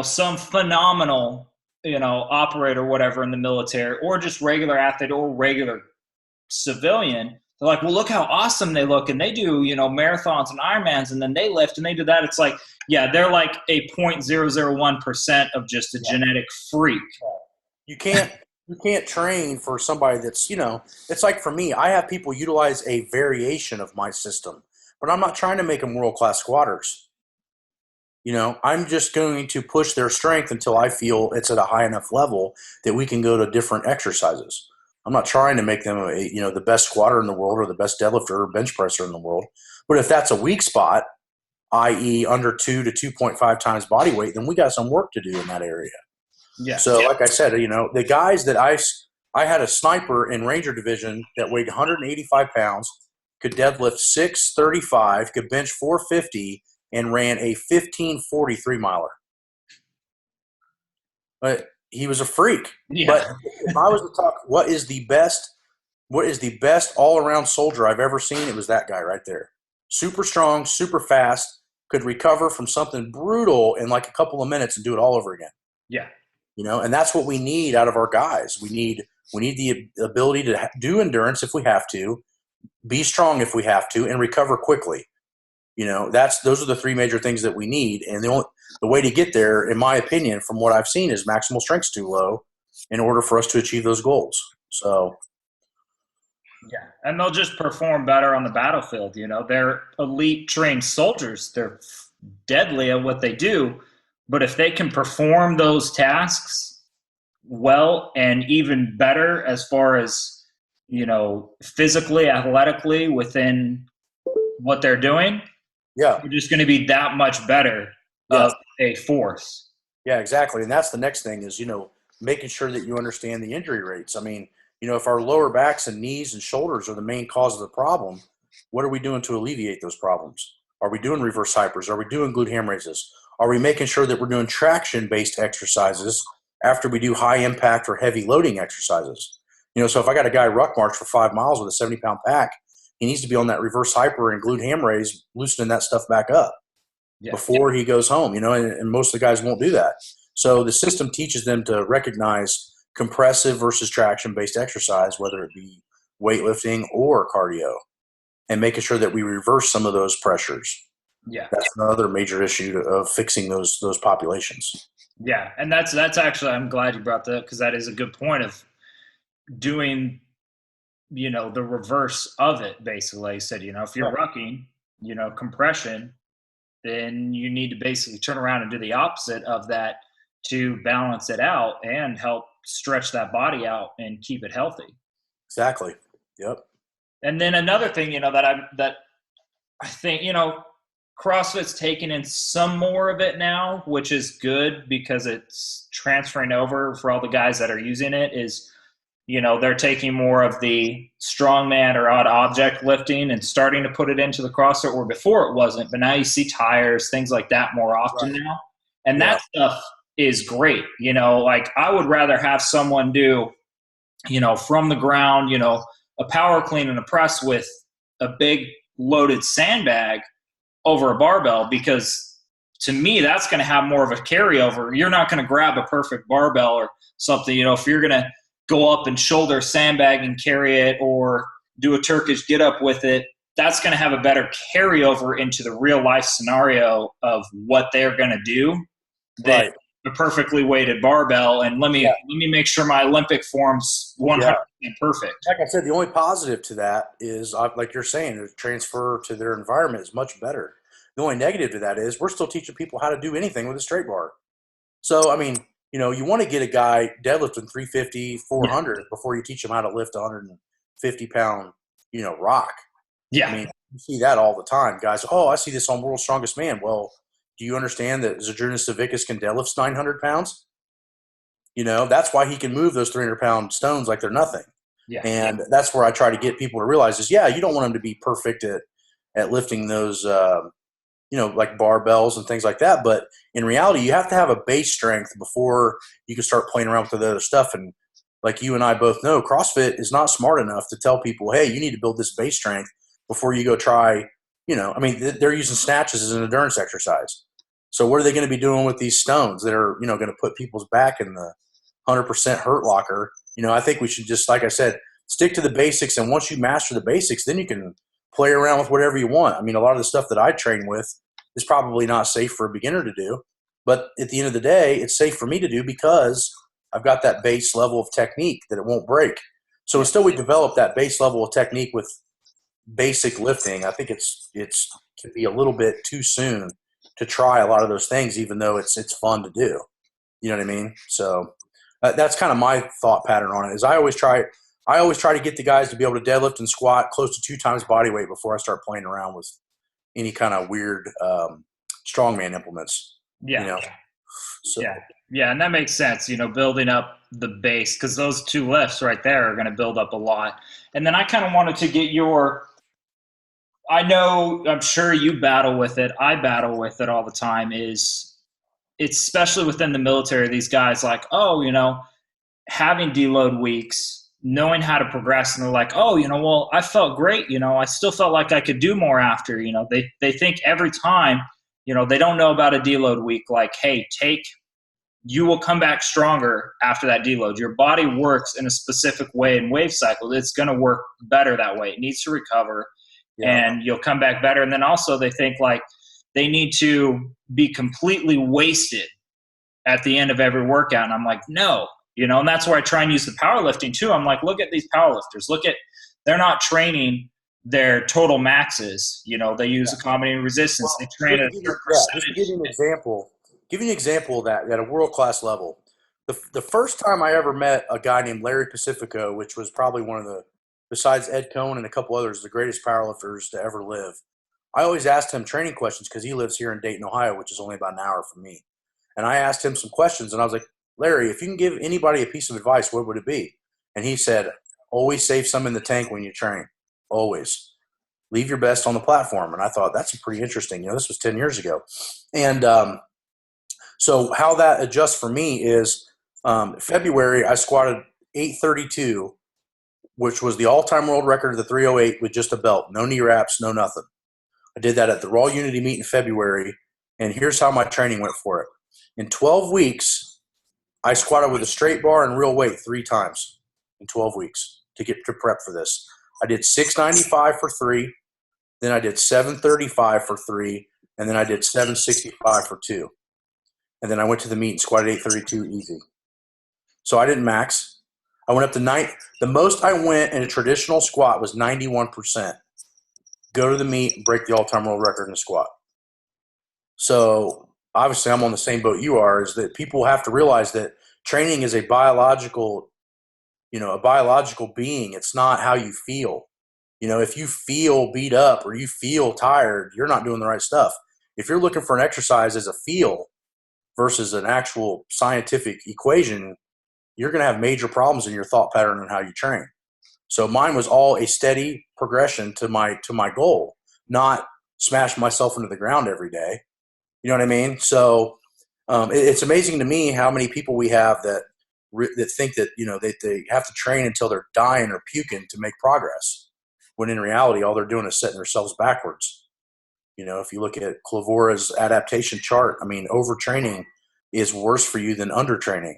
some phenomenal, operator, whatever in the military, or just regular athlete or regular civilian. They're like, well, look how awesome they look, and they do, marathons and Ironmans, and then they lift and they do that. It's like, yeah, they're like a 0.001% of just a genetic freak. You can't train for somebody that's, it's like for me, I have people utilize a variation of my system, but I'm not trying to make them world-class squatters. I'm just going to push their strength until I feel it's at a high enough level that we can go to different exercises. I'm not trying to make them the best squatter in the world or the best deadlifter or bench presser in the world. But if that's a weak spot, i.e. under 2 to 2.5 times body weight, then we got some work to do in that area. Yeah. So like I said, the guys that I had a sniper in Ranger Division that weighed 185 pounds, could deadlift 635, could bench 450, and ran a 15:43 miler. But he was a freak. Yeah. But if I was to talk, what is the best all-around soldier I've ever seen, it was that guy right there. Super strong, super fast, could recover from something brutal in like a couple of minutes and do it all over again. Yeah. And that's what we need out of our guys. We need the ability to do endurance if we have to, be strong if we have to, and recover quickly. Those are the three major things that we need. And the way to get there, in my opinion, from what I've seen, is maximal strength's too low in order for us to achieve those goals. So, yeah, and they'll just perform better on the battlefield. They're elite trained soldiers. They're deadly at what they do. But if they can perform those tasks well and even better as far as, physically, athletically within what they're doing, yeah, they're just going to be that much better of a force. Yeah, exactly. And that's the next thing is, making sure that you understand the injury rates. I mean, if our lower backs and knees and shoulders are the main cause of the problem, what are we doing to alleviate those problems? Are we doing reverse hypers? Are we doing glute ham raises? Are we making sure that we're doing traction-based exercises after we do high-impact or heavy loading exercises? So if I got a guy ruck march for 5 miles with a 70-pound pack, he needs to be on that reverse hyper and glute ham raise, loosening that stuff back up before he goes home, and most of the guys won't do that. So the system teaches them to recognize compressive versus traction-based exercise, whether it be weightlifting or cardio, and making sure that we reverse some of those pressures. Yeah, that's another major issue of fixing those populations. Yeah, and that's actually, I'm glad you brought that up because that is a good point of doing, the reverse of it. Basically, like you said, if you're rucking, compression, then you need to basically turn around and do the opposite of that to balance it out and help stretch that body out and keep it healthy. Exactly. Yep. And then another thing, that I think, CrossFit's taking in some more of it now, which is good because it's transferring over for all the guys that are using it is, they're taking more of the strongman or odd object lifting and starting to put it into the CrossFit where before it wasn't, but now you see tires, things like that more often now. And that stuff is great. Like I would rather have someone do, from the ground, a power clean and a press with a big loaded sandbag over a barbell, because to me, that's going to have more of a carryover. You're not going to grab a perfect barbell or something, if you're going to go up and shoulder a sandbag and carry it or do a Turkish get up with it, that's going to have a better carryover into the real life scenario of what they're going to do than a perfectly weighted barbell, and let Yeah. me make sure my Olympic form's 100% Yeah. perfect. Like I said, the only positive to that is, like you're saying, the transfer to their environment is much better. The only negative to that is we're still teaching people how to do anything with a straight bar. So, I mean, you want to get a guy deadlifting 350, Yeah. 400 before you teach him how to lift a 150-pound, rock. I Yeah. mean, you see that all the time. Guys, oh, I see this on World's Strongest Man. Well, do you understand that Zydrunas Savickas can deadlift 900 pounds? That's why he can move those 300-pound stones like they're nothing. Yeah. And that's where I try to get people to realize is, yeah, you don't want them to be perfect at lifting those, like barbells and things like that. But in reality, you have to have a base strength before you can start playing around with the other stuff. And like you and I both know, CrossFit is not smart enough to tell people, hey, you need to build this base strength before you go try, I mean, they're using snatches as an endurance exercise. So what are they going to be doing with these stones that are, going to put people's back in the 100% hurt locker? I think we should just, like I said, stick to the basics. And once you master the basics, then you can play around with whatever you want. I mean, a lot of the stuff that I train with is probably not safe for a beginner to do. But at the end of the day, it's safe for me to do because I've got that base level of technique that it won't break. So Yeah. until we develop that base level of technique with basic lifting, I think it's could be a little bit too soon to try a lot of those things, even though it's fun to do. You know what I mean? So that's kind of my thought pattern on it. Is I always try to get the guys to be able to deadlift and squat close to 2 times body weight before I start playing around with any kind of weird strongman implements. Yeah. So Yeah, and that makes sense, building up the base, because those two lifts right there are going to build up a lot. And then I kind of wanted to get I'm sure you battle with it. I battle with it all the time. It's especially within the military, these guys like, oh, having deload weeks, knowing how to progress, and they're like, oh, well, I felt great. I still felt like I could do more after. They think every time, they don't know about a deload week. Like, hey, you will come back stronger after that deload. Your body works in a specific way in wave cycles. It's going to work better that way. It needs to recover, and you'll come back better. And then also they think like they need to be completely wasted at the end of every workout. And I'm like, no, and that's where I try and use the powerlifting too. I'm like, look at these powerlifters. They're not training their total maxes. They use accommodating resistance. They train at a certain percentage. Just to give you an example. Giving an example of that at a world-class level, the first time I ever met a guy named Larry Pacifico, which was probably one of the, besides Ed Cohn and a couple others, the greatest powerlifters to ever live, I always asked him training questions because he lives here in Dayton, Ohio, which is only about an hour from me. And I asked him some questions, and I was like, Larry, if you can give anybody a piece of advice, what would it be? And he said, always save some in the tank when you train. Always. Leave your best on the platform. And I thought, that's pretty interesting. This was 10 years ago. And so how that adjusts for me is February, I squatted 832, which was the all-time world record of the 308 with just a belt. No knee wraps, no nothing. I did that at the Raw Unity meet in February, and here's how my training went for it. In 12 weeks, I squatted with a straight bar and real weight 3 times in 12 weeks to prep for this. I did 695 for 3, then I did 735 for 3, and then I did 765 for 2. And then I went to the meet and squatted 832 easy. So I didn't max. I went up to 9. The most I went in a traditional squat was 91%. Go to the meet and break the all-time world record in the squat. So obviously I'm on the same boat you are, is that people have to realize that training is a biological being. It's not how you feel. If you feel beat up or you feel tired, you're not doing the right stuff. If you're looking for an exercise as a feel versus an actual scientific equation, you're going to have major problems in your thought pattern and how you train. So mine was all a steady progression to my goal, not smash myself into the ground every day. You know what I mean? So it's amazing to me how many people we have that think that they have to train until they're dying or puking to make progress, when in reality all they're doing is setting themselves backwards. If you look at Clavora's adaptation chart, I mean, overtraining is worse for you than undertraining.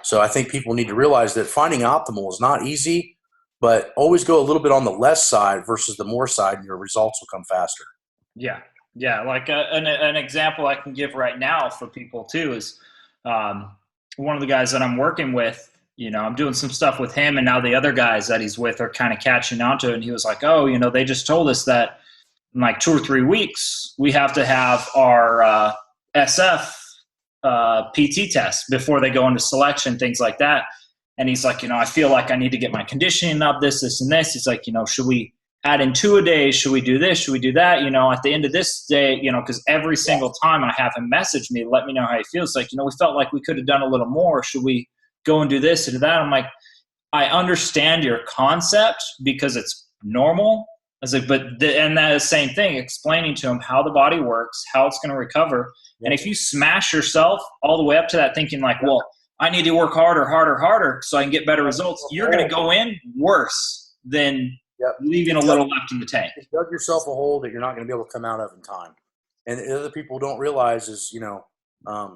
So I think people need to realize that finding optimal is not easy, but always go a little bit on the less side versus the more side, and your results will come faster. Yeah. Like an example I can give right now for people too is one of the guys that I'm working with, I'm doing some stuff with him, and now the other guys that he's with are kind of catching on to it. And he was like, oh, they just told us that in like 2 or 3 weeks, we have to have our SF PT test before they go into selection, things like that. And he's like, I feel like I need to get my conditioning up, this, and this. He's like, should we add in 2 a day? Should we do this? Should we do that? At the end of this day, because every single time I have him message me, let me know how he feels. Like, we felt like we could have done a little more. Should we go and do this and do that? I'm like, I understand your concept because it's normal. I was like, and that is the same thing, explaining to him how the body works, how it's going to recover. And if you smash yourself all the way up to that thinking like, well, I need to work harder so I can get better results, you're going to go in worse than leaving a little left in the tank. You dug yourself a hole that you're not going to be able to come out of in time. And the other people don't realize is,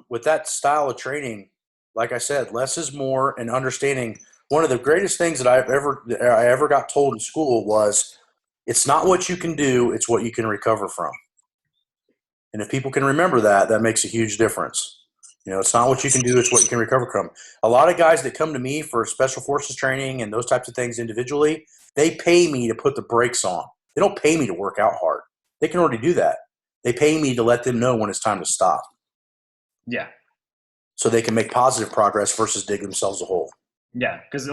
with that style of training, like I said, less is more, and understanding. One of the greatest things that I ever got told in school was, it's not what you can do, it's what you can recover from. And if people can remember that, that makes a huge difference. It's not what you can do, it's what you can recover from. A lot of guys that come to me for special forces training and those types of things individually, they pay me to put the brakes on. They don't pay me to work out hard. They can already do that. They pay me to let them know when it's time to stop. Yeah. So they can make positive progress versus dig themselves a hole. Yeah, because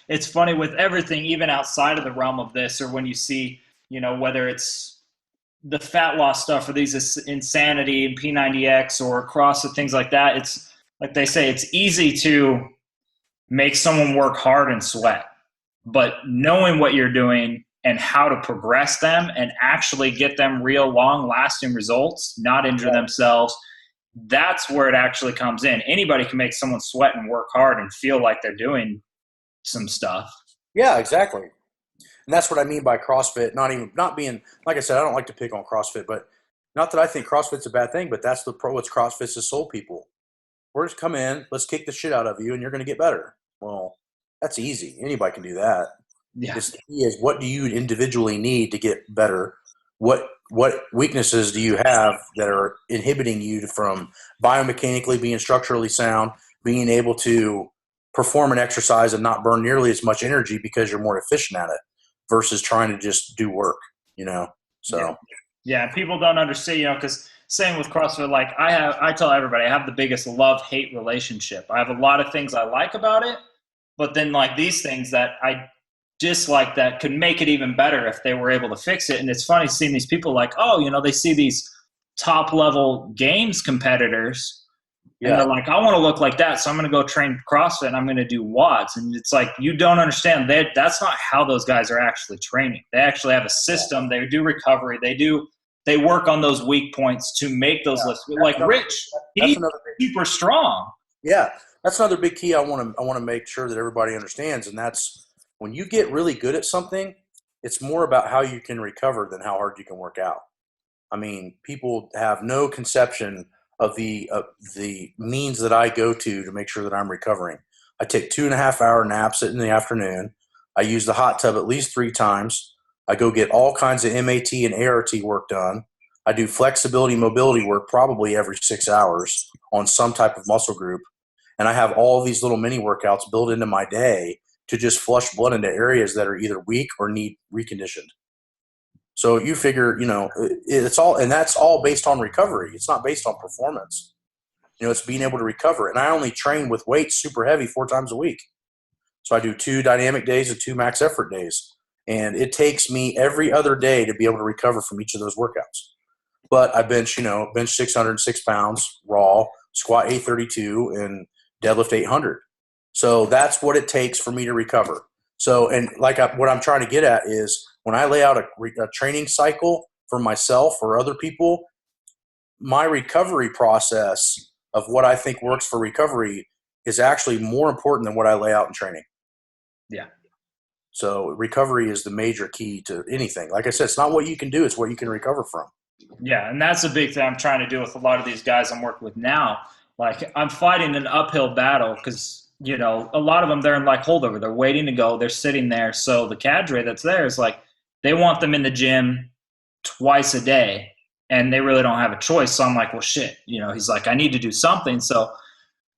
it's funny with everything, even outside of the realm of this, or when you see, whether it's the fat loss stuff or these insanity and P90X or CrossFit, things like that. It's like they say, it's easy to make someone work hard and sweat, but knowing what you're doing and how to progress them and actually get them real long lasting results, not injure themselves, that's where it actually comes in. Anybody can make someone sweat and work hard and feel like they're doing some stuff. Yeah, exactly. And that's what I mean by CrossFit, not being, like I said, I don't like to pick on CrossFit, but not that I think CrossFit's a bad thing, but that's what's CrossFit's to soul people. We're just come in, let's kick the shit out of you and you're going to get better. Well, that's easy. Anybody can do that. Yeah. The key is, what do you individually need to get better? What weaknesses do you have that are inhibiting you from biomechanically being structurally sound, being able to perform an exercise and not burn nearly as much energy because you're more efficient at it versus trying to just do work, So yeah, people don't understand, because same with CrossFit, like I tell everybody I have the biggest love-hate relationship. I have a lot of things I like about it, but then like these things that I dislike that could make it even better if they were able to fix it. And it's funny seeing these people like, they see these top level games competitors and they're like, I want to look like that, so I'm going to go train CrossFit and I'm going to do watts. And it's like, you don't understand that that's not how those guys are actually training. They actually have a system. They do recovery. They work on those weak points to make those lifts. Like Rich, he's super strong. Yeah, that's another big key I want to make sure that everybody understands, and that's, when you get really good at something, it's more about how you can recover than how hard you can work out. I mean, people have no conception of the means that I go to make sure that I'm recovering. I take 2.5-hour naps in the afternoon. I use the hot tub at least 3 times. I go get all kinds of MAT and ART work done. I do flexibility, mobility work probably every 6 hours on some type of muscle group. And I have all these little mini workouts built into my day to just flush blood into areas that are either weak or need reconditioned. So you figure, it's all, and that's all based on recovery. It's not based on performance. It's being able to recover. And I only train with weights super heavy 4 times a week. So I do 2 dynamic days and 2 max effort days. And it takes me every other day to be able to recover from each of those workouts. But I bench 606 pounds raw, squat 832, and deadlift 800. So that's what it takes for me to recover. So, and what I'm trying to get at is, when I lay out a training cycle for myself or other people, my recovery process of what I think works for recovery is actually more important than what I lay out in training. Yeah. So recovery is the major key to anything. Like I said, it's not what you can do, it's what you can recover from. Yeah, and that's a big thing I'm trying to do with a lot of these guys I'm working with now. Like, I'm fighting an uphill battle because a lot of them, they're in like holdover. They're waiting to go. They're sitting there. So the cadre that's there is like, they want them in the gym twice a day. and they really don't have a choice. So I'm like, well, shit, he's like, I need to do something. So,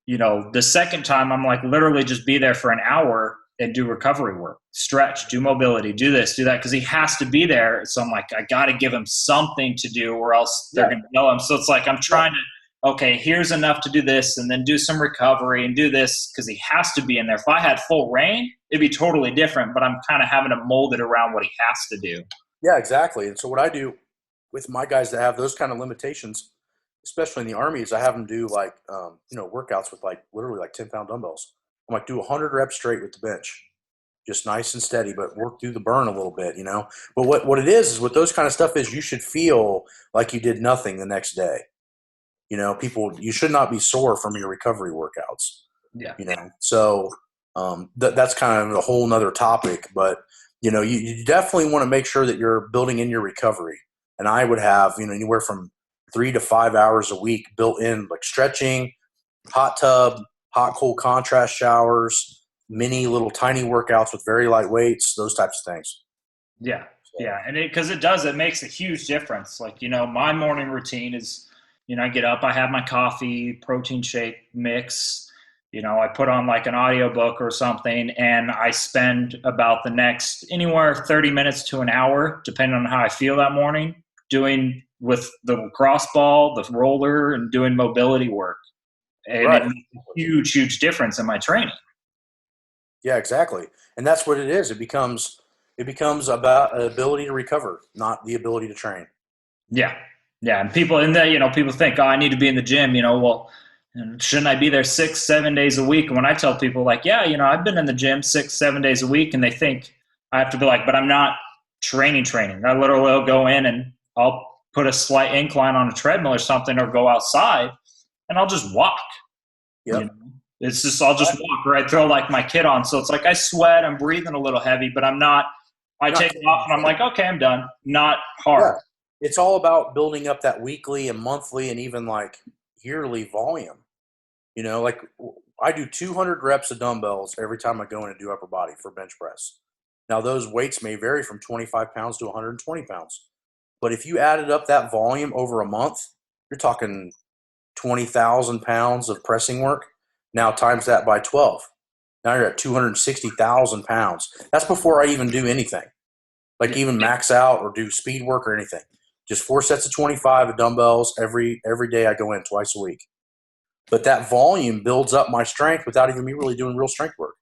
the second time I'm like, literally just be there for an hour and do recovery work, stretch, do mobility, do this, do that. Cause he has to be there. So I'm like, I got to give him something to do or else they're going to know him. So it's like, I'm trying to, okay, here's enough to do this and then do some recovery and do this. Cause he has to be in there. If I had full reign, it'd be totally different, but I'm kind of having to mold it around what he has to do. Yeah, exactly. And so what I do with my guys that have those kind of limitations, especially in the Army, is I have them do like, workouts with like literally like 10-pound dumbbells. I'm like, do 100 reps straight with the bench, just nice and steady, but work through the burn a little bit. But what it is with those kind of stuff is you should feel like you did nothing the next day. You should not be sore from your recovery workouts. Yeah. So that's kind of a whole nother topic, but you definitely want to make sure that you're building in your recovery. And I would have, anywhere from 3 to 5 hours a week built in, like stretching, hot tub, hot cold contrast showers, mini little tiny workouts with very light weights, those types of things. Yeah. Yeah. And it makes a huge difference. Like, my morning routine is, I get up, I have my coffee, protein shake mix, I put on like an audiobook or something, and I spend about the next anywhere 30 minutes to an hour, depending on how I feel that morning, doing with the lacrosse ball, the roller, and doing mobility work. And Right. it makes a huge, huge difference in my training. Yeah, exactly. And that's what it is. It becomes about ability to recover, not the ability to train. Yeah. Yeah. And people think, oh, I need to be in the gym, well, shouldn't I be there 6-7 days a week? And when I tell people like, yeah, I've been in the gym 6-7 days a week, and they think I have to be like, but I'm not training. I literally will go in and I'll put a slight incline on a treadmill or something, or go outside and I'll just walk. Yep. It's just, I'll just walk, or I throw like my kit on. So it's like I sweat, I'm breathing a little heavy, but I take it off and I'm like, okay, I'm done. Not hard. Yeah. It's all about building up that weekly and monthly and even like yearly volume. Like I do 200 reps of dumbbells every time I go in and do upper body for bench press. Now those weights may vary from 25 pounds to 120 pounds. But if you added up that volume over a month, you're talking 20,000 pounds of pressing work. Now times that by 12. Now you're at 260,000 pounds. That's before I even do anything, like even max out or do speed work or anything. Just 4 sets of 25 of dumbbells every day I go in twice a week. But that volume builds up my strength without even me really doing real strength work.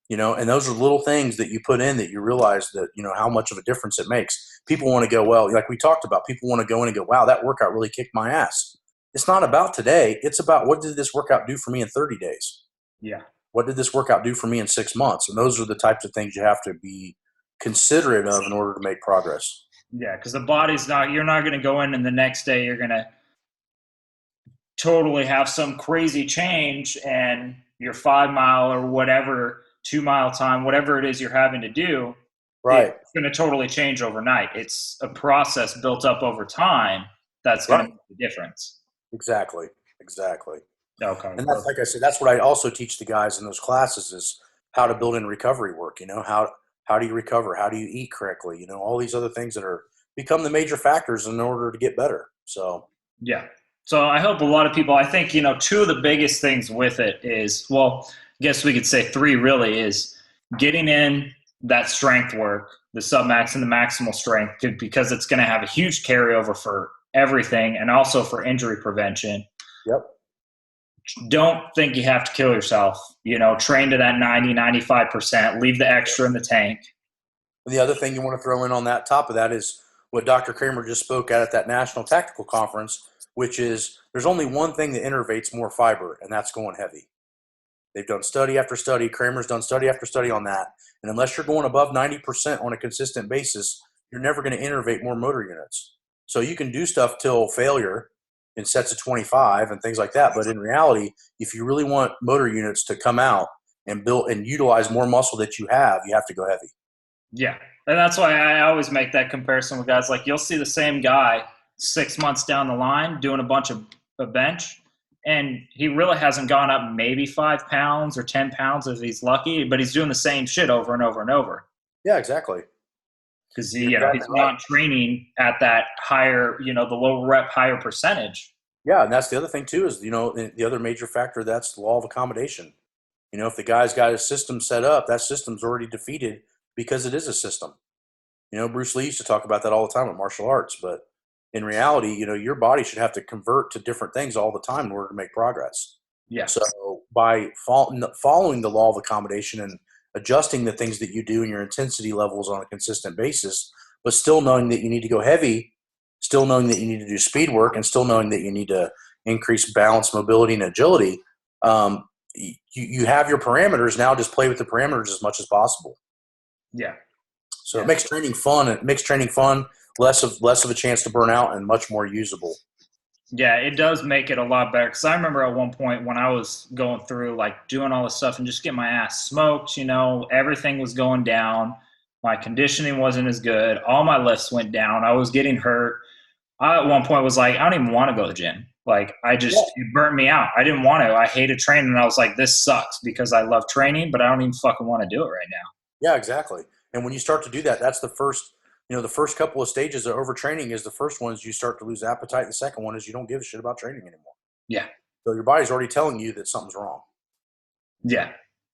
And those are little things that you put in that you realize that, how much of a difference it makes. People want to go, well, like we talked about, people want to go in and go, wow, that workout really kicked my ass. It's not about today. It's about what did this workout do for me in 30 days? Yeah. What did this workout do for me in 6 months? And those are the types of things you have to be considerate of in order to make progress. Yeah, because you're not going to go in and the next day you're going to totally have some crazy change, and your 5 mile or whatever, 2 mile time, whatever it is you're having to do, right, it's going to totally change overnight. It's a process built up over time that's going to make the difference. Exactly. Okay. And that's, like I said, that's what I also teach the guys in those classes is how to build in recovery work. How do you recover? How do you eat correctly? All these other things that are become the major factors in order to get better. So, yeah. So I hope a lot of people, I think, two of the biggest things with it is, well, I guess we could say three really, is getting in that strength work, the submax and the maximal strength, because it's going to have a huge carryover for everything and also for injury prevention. Yep. Don't think you have to kill yourself. Train to that 90-95%, leave the extra in the tank. The other thing you want to throw in on that top of that is what Dr. Kramer just spoke at that National Tactical Conference, which is there's only one thing that innervates more fiber, and that's going heavy. They've done study after study. Kramer's done study after study on that. And unless you're going above 90% on a consistent basis, you're never going to innervate more motor units. So you can do stuff till failure in sets of 25 and things like that. But in reality, if you really want motor units to come out and build and utilize more muscle that you have to go heavy. Yeah. And that's why I always make that comparison with guys. Like, you'll see the same guy 6 months down the line doing a bunch of a bench, and he really hasn't gone up maybe 5 pounds or 10 pounds if he's lucky, but he's doing the same shit over and over and over. Yeah, exactly. because You're he's exactly right. not training at that higher, the lower rep, higher percentage. Yeah, and that's the other thing too is the other major factor, that's the law of accommodation. If the guy's got his system set up, that system's already defeated because it is a system. Bruce Lee used to talk about that all the time with martial arts, but in reality, your body should have to convert to different things all the time in order to make progress. Yeah, So by following the law of accommodation and adjusting the things that you do and your intensity levels on a consistent basis, but still knowing that you need to go heavy, still knowing that you need to do speed work, and still knowing that you need to increase balance, mobility, and agility, you have your parameters now. Just play with the parameters as much as possible. yeah, So yeah. it makes training fun. It makes training fun, less of a chance to burn out, and much more usable. Yeah, it does make it a lot better. Because I remember at one point when I was going through like doing all this stuff and just getting my ass smoked, everything was going down. My conditioning wasn't as good. All my lifts went down. I was getting hurt. I at one point was like, I don't even want to go to the gym. Like it burnt me out. I didn't want to. I hated training. And I was like, this sucks because I love training, but I don't even fucking want to do it right now. Yeah, exactly. And when you start to do that, that's the first. The first couple of stages of overtraining is the first one is you start to lose appetite. The second one is you don't give a shit about training anymore. Yeah. So your body's already telling you that something's wrong. Yeah.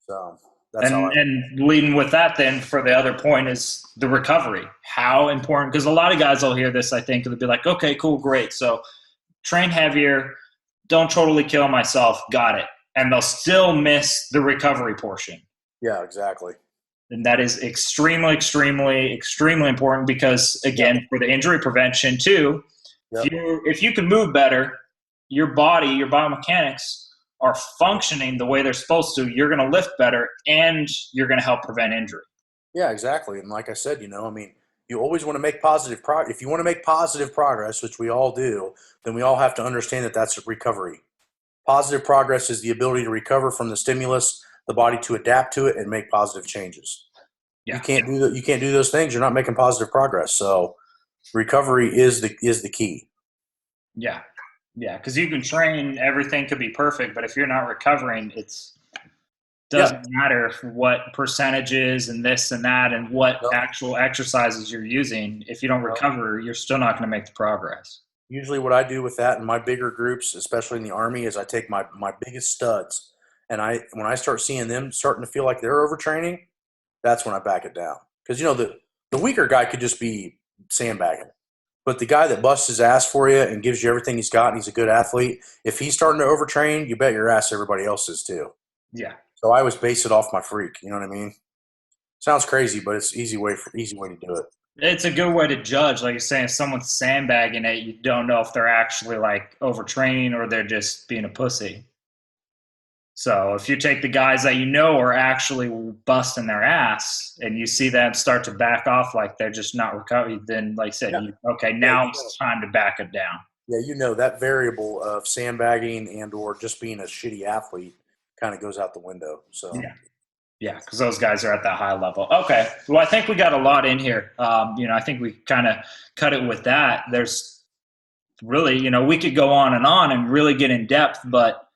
So that's how And leading with that then for the other point is the recovery. How important, because a lot of guys will hear this, I think, and they'll be like, okay, cool, great. So train heavier, don't totally kill myself, got it. And they'll still miss the recovery portion. Yeah, exactly. And that is extremely, extremely, extremely important because, again, for the injury prevention too, if you can move better, your body, your biomechanics are functioning the way they're supposed to, you're going to lift better and you're going to help prevent injury. Yeah, exactly. And like I said, you always want to make positive progress. If you want to make positive progress, which we all do, then we all have to understand that that's recovery. Positive progress is the ability to recover from the stimulus, the body to adapt to it and make positive changes. Yeah. You can't do those things, you're not making positive progress. So recovery is the key. Yeah. Yeah. Because you can train, everything could be perfect, but if you're not recovering, doesn't matter what percentages and this and that and what actual exercises you're using. If you don't recover, you're still not going to make the progress. Usually what I do with that in my bigger groups, especially in the Army, is I take my biggest studs and when I start seeing them starting to feel like they're overtraining, that's when I back it down. Because the weaker guy could just be sandbagging. But the guy that busts his ass for you and gives you everything he's got and he's a good athlete, if he's starting to overtrain, you bet your ass everybody else is too. Yeah. So I always base it off my freak. You know what I mean? Sounds crazy, but it's easy way to do it. It's a good way to judge. Like you're saying, if someone's sandbagging it, you don't know if they're actually like overtraining or they're just being a pussy. So if you take the guys that are actually busting their ass and you see them start to back off like they're just not recovering, then like I said, now it's time to back it down. Yeah, that variable of sandbagging and or just being a shitty athlete kind of goes out the window. So yeah, because those guys are at that high level. Okay, well, I think we got a lot in here. I think we kind of cut it with that. There's really, we could go on and really get in depth, but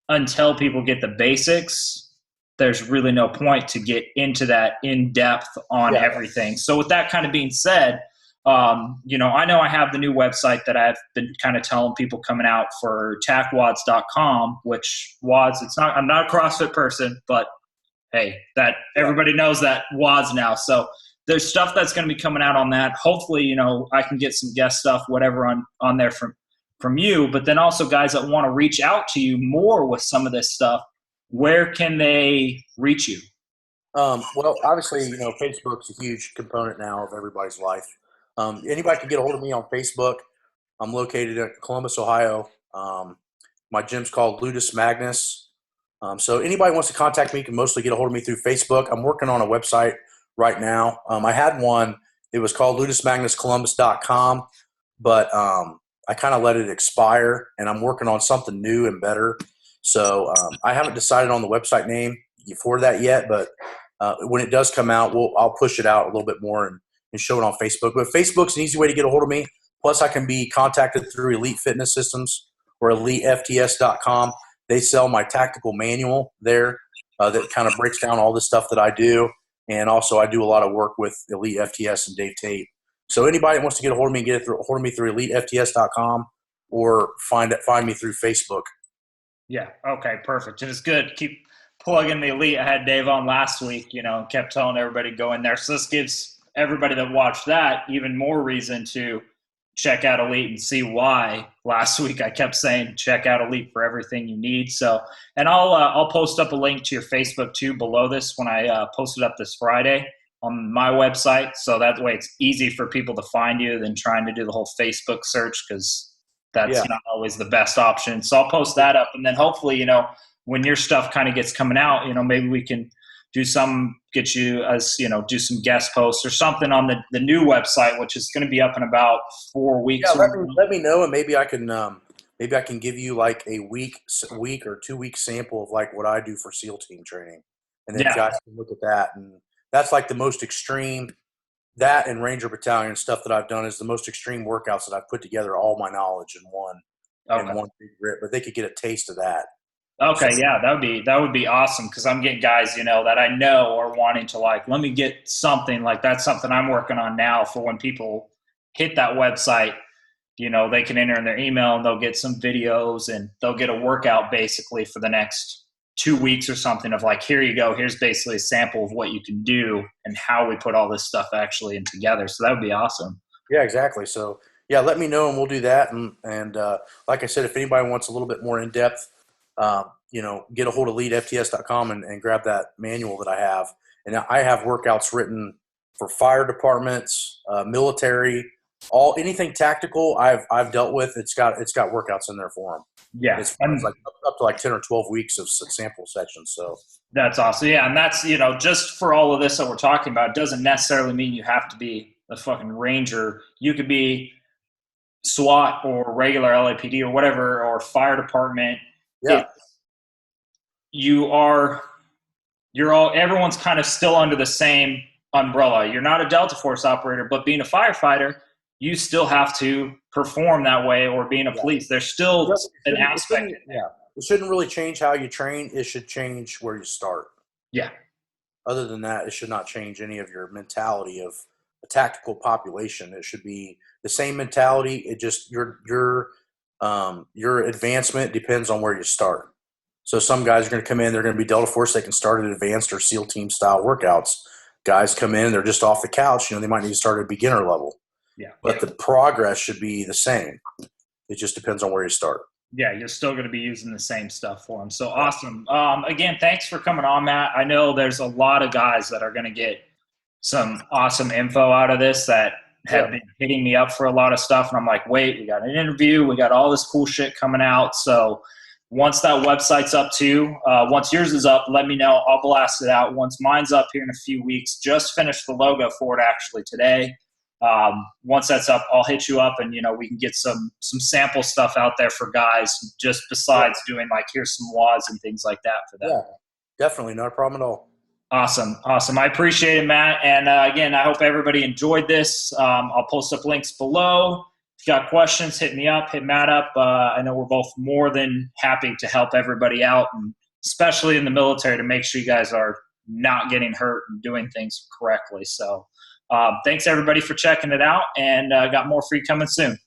until people get the basics, there's really no point to get into that in depth on everything. So with that kind of being said, I know I have the new website that I've been kind of telling people coming out for tackwads.com, which I'm not a CrossFit person, but hey, that everybody knows that WADS now. So there's stuff that's going to be coming out on that. Hopefully, I can get some guest stuff, whatever on there from you, but then also guys that want to reach out to you more with some of this stuff, where can they reach you? Well, obviously, Facebook's a huge component now of everybody's life. Anybody can get a hold of me on Facebook. I'm located in Columbus, Ohio. My gym's called Ludus Magnus. So anybody wants to contact me can mostly get a hold of me through Facebook. I'm working on a website right now. I had one. It was called ludusmagnuscolumbus.com, but I kind of let it expire, and I'm working on something new and better. So I haven't decided on the website name for that yet, but when it does come out, I'll push it out a little bit more and show it on Facebook. But Facebook's an easy way to get a hold of me. Plus, I can be contacted through Elite Fitness Systems or EliteFTS.com. They sell my tactical manual there that kind of breaks down all the stuff that I do. And also I do a lot of work with Elite FTS and Dave Tate. So anybody that wants to get a hold of me, get a hold of me through elitefts.com or find me through Facebook. Yeah. Okay. Perfect. And it's good. Keep plugging the Elite. I had Dave on last week, kept telling everybody to go in there. So this gives everybody that watched that even more reason to check out Elite and see why. Last week I kept saying check out Elite for everything you need. So, and I'll post up a link to your Facebook too below this when I post it up this Friday on my website. So that way it's easy for people to find you than trying to do the whole Facebook search, because that's not always the best option. So I'll post that up, and then hopefully, when your stuff kind of gets coming out, maybe we can do get you as, do some guest posts or something on the new website, which is going to be up in about 4 weeks. Yeah, let me know, and maybe I can give you like a week or 2 week sample of like what I do for SEAL team training, and then you guys can look at that. And that's like the most extreme. That and Ranger Battalion stuff that I've done is the most extreme workouts that I've put together all my knowledge in one big rip. But they could get a taste of that. Okay, so, yeah, that would be awesome, because I'm getting guys, that I know are wanting to let me get something like that's something I'm working on now for when people hit that website. They can enter in their email and they'll get some videos and they'll get a workout basically for the next 2 weeks or something of like, here you go. Here's basically a sample of what you can do and how we put all this stuff actually in together. So that would be awesome. Yeah, exactly. So yeah, let me know and we'll do that. And like I said, if anybody wants a little bit more in depth, get a hold of leadfts.com and grab that manual that I have. And I have workouts written for fire departments, military, anything tactical I've dealt with. It's got workouts in there for them. Yeah, it's like up to like 10 or 12 weeks of sample sections. So that's awesome. Yeah, and that's just for all of this that we're talking about, it doesn't necessarily mean you have to be a fucking Ranger. You could be SWAT or regular LAPD or whatever, or fire department. Yeah. Everyone's kind of still under the same umbrella. You're not a Delta Force operator, but being a firefighter, you still have to perform that way, or being a police. There's still an aspect. It shouldn't really change how you train. It should change where you start. Yeah. Other than that, it should not change any of your mentality of a tactical population. It should be the same mentality. It just your advancement depends on where you start. So some guys are going to come in, they're going to be Delta Force. They can start at advanced or SEAL team style workouts. Guys come in, they're just off the couch. They might need to start at beginner level. Yeah. But the progress should be the same. It just depends on where you start. Yeah, you're still going to be using the same stuff for them. So awesome. Again, thanks for coming on, Matt. I know there's a lot of guys that are going to get some awesome info out of this that have been hitting me up for a lot of stuff. And I'm like, wait, we got an interview. We got all this cool shit coming out. So once that website's up too, once yours is up, let me know. I'll blast it out. Once mine's up here in a few weeks, just finished the logo for it actually today. Once that's up, I'll hit you up and, we can get some sample stuff out there for guys, just besides doing like, here's some laws and things like that for them. Yeah, definitely. Not a problem at all. Awesome. I appreciate it, Matt. And again, I hope everybody enjoyed this. I'll post up links below. If you got questions, hit me up, hit Matt up. I know we're both more than happy to help everybody out, and especially in the military, to make sure you guys are not getting hurt and doing things correctly. So thanks everybody for checking it out, and got more free coming soon.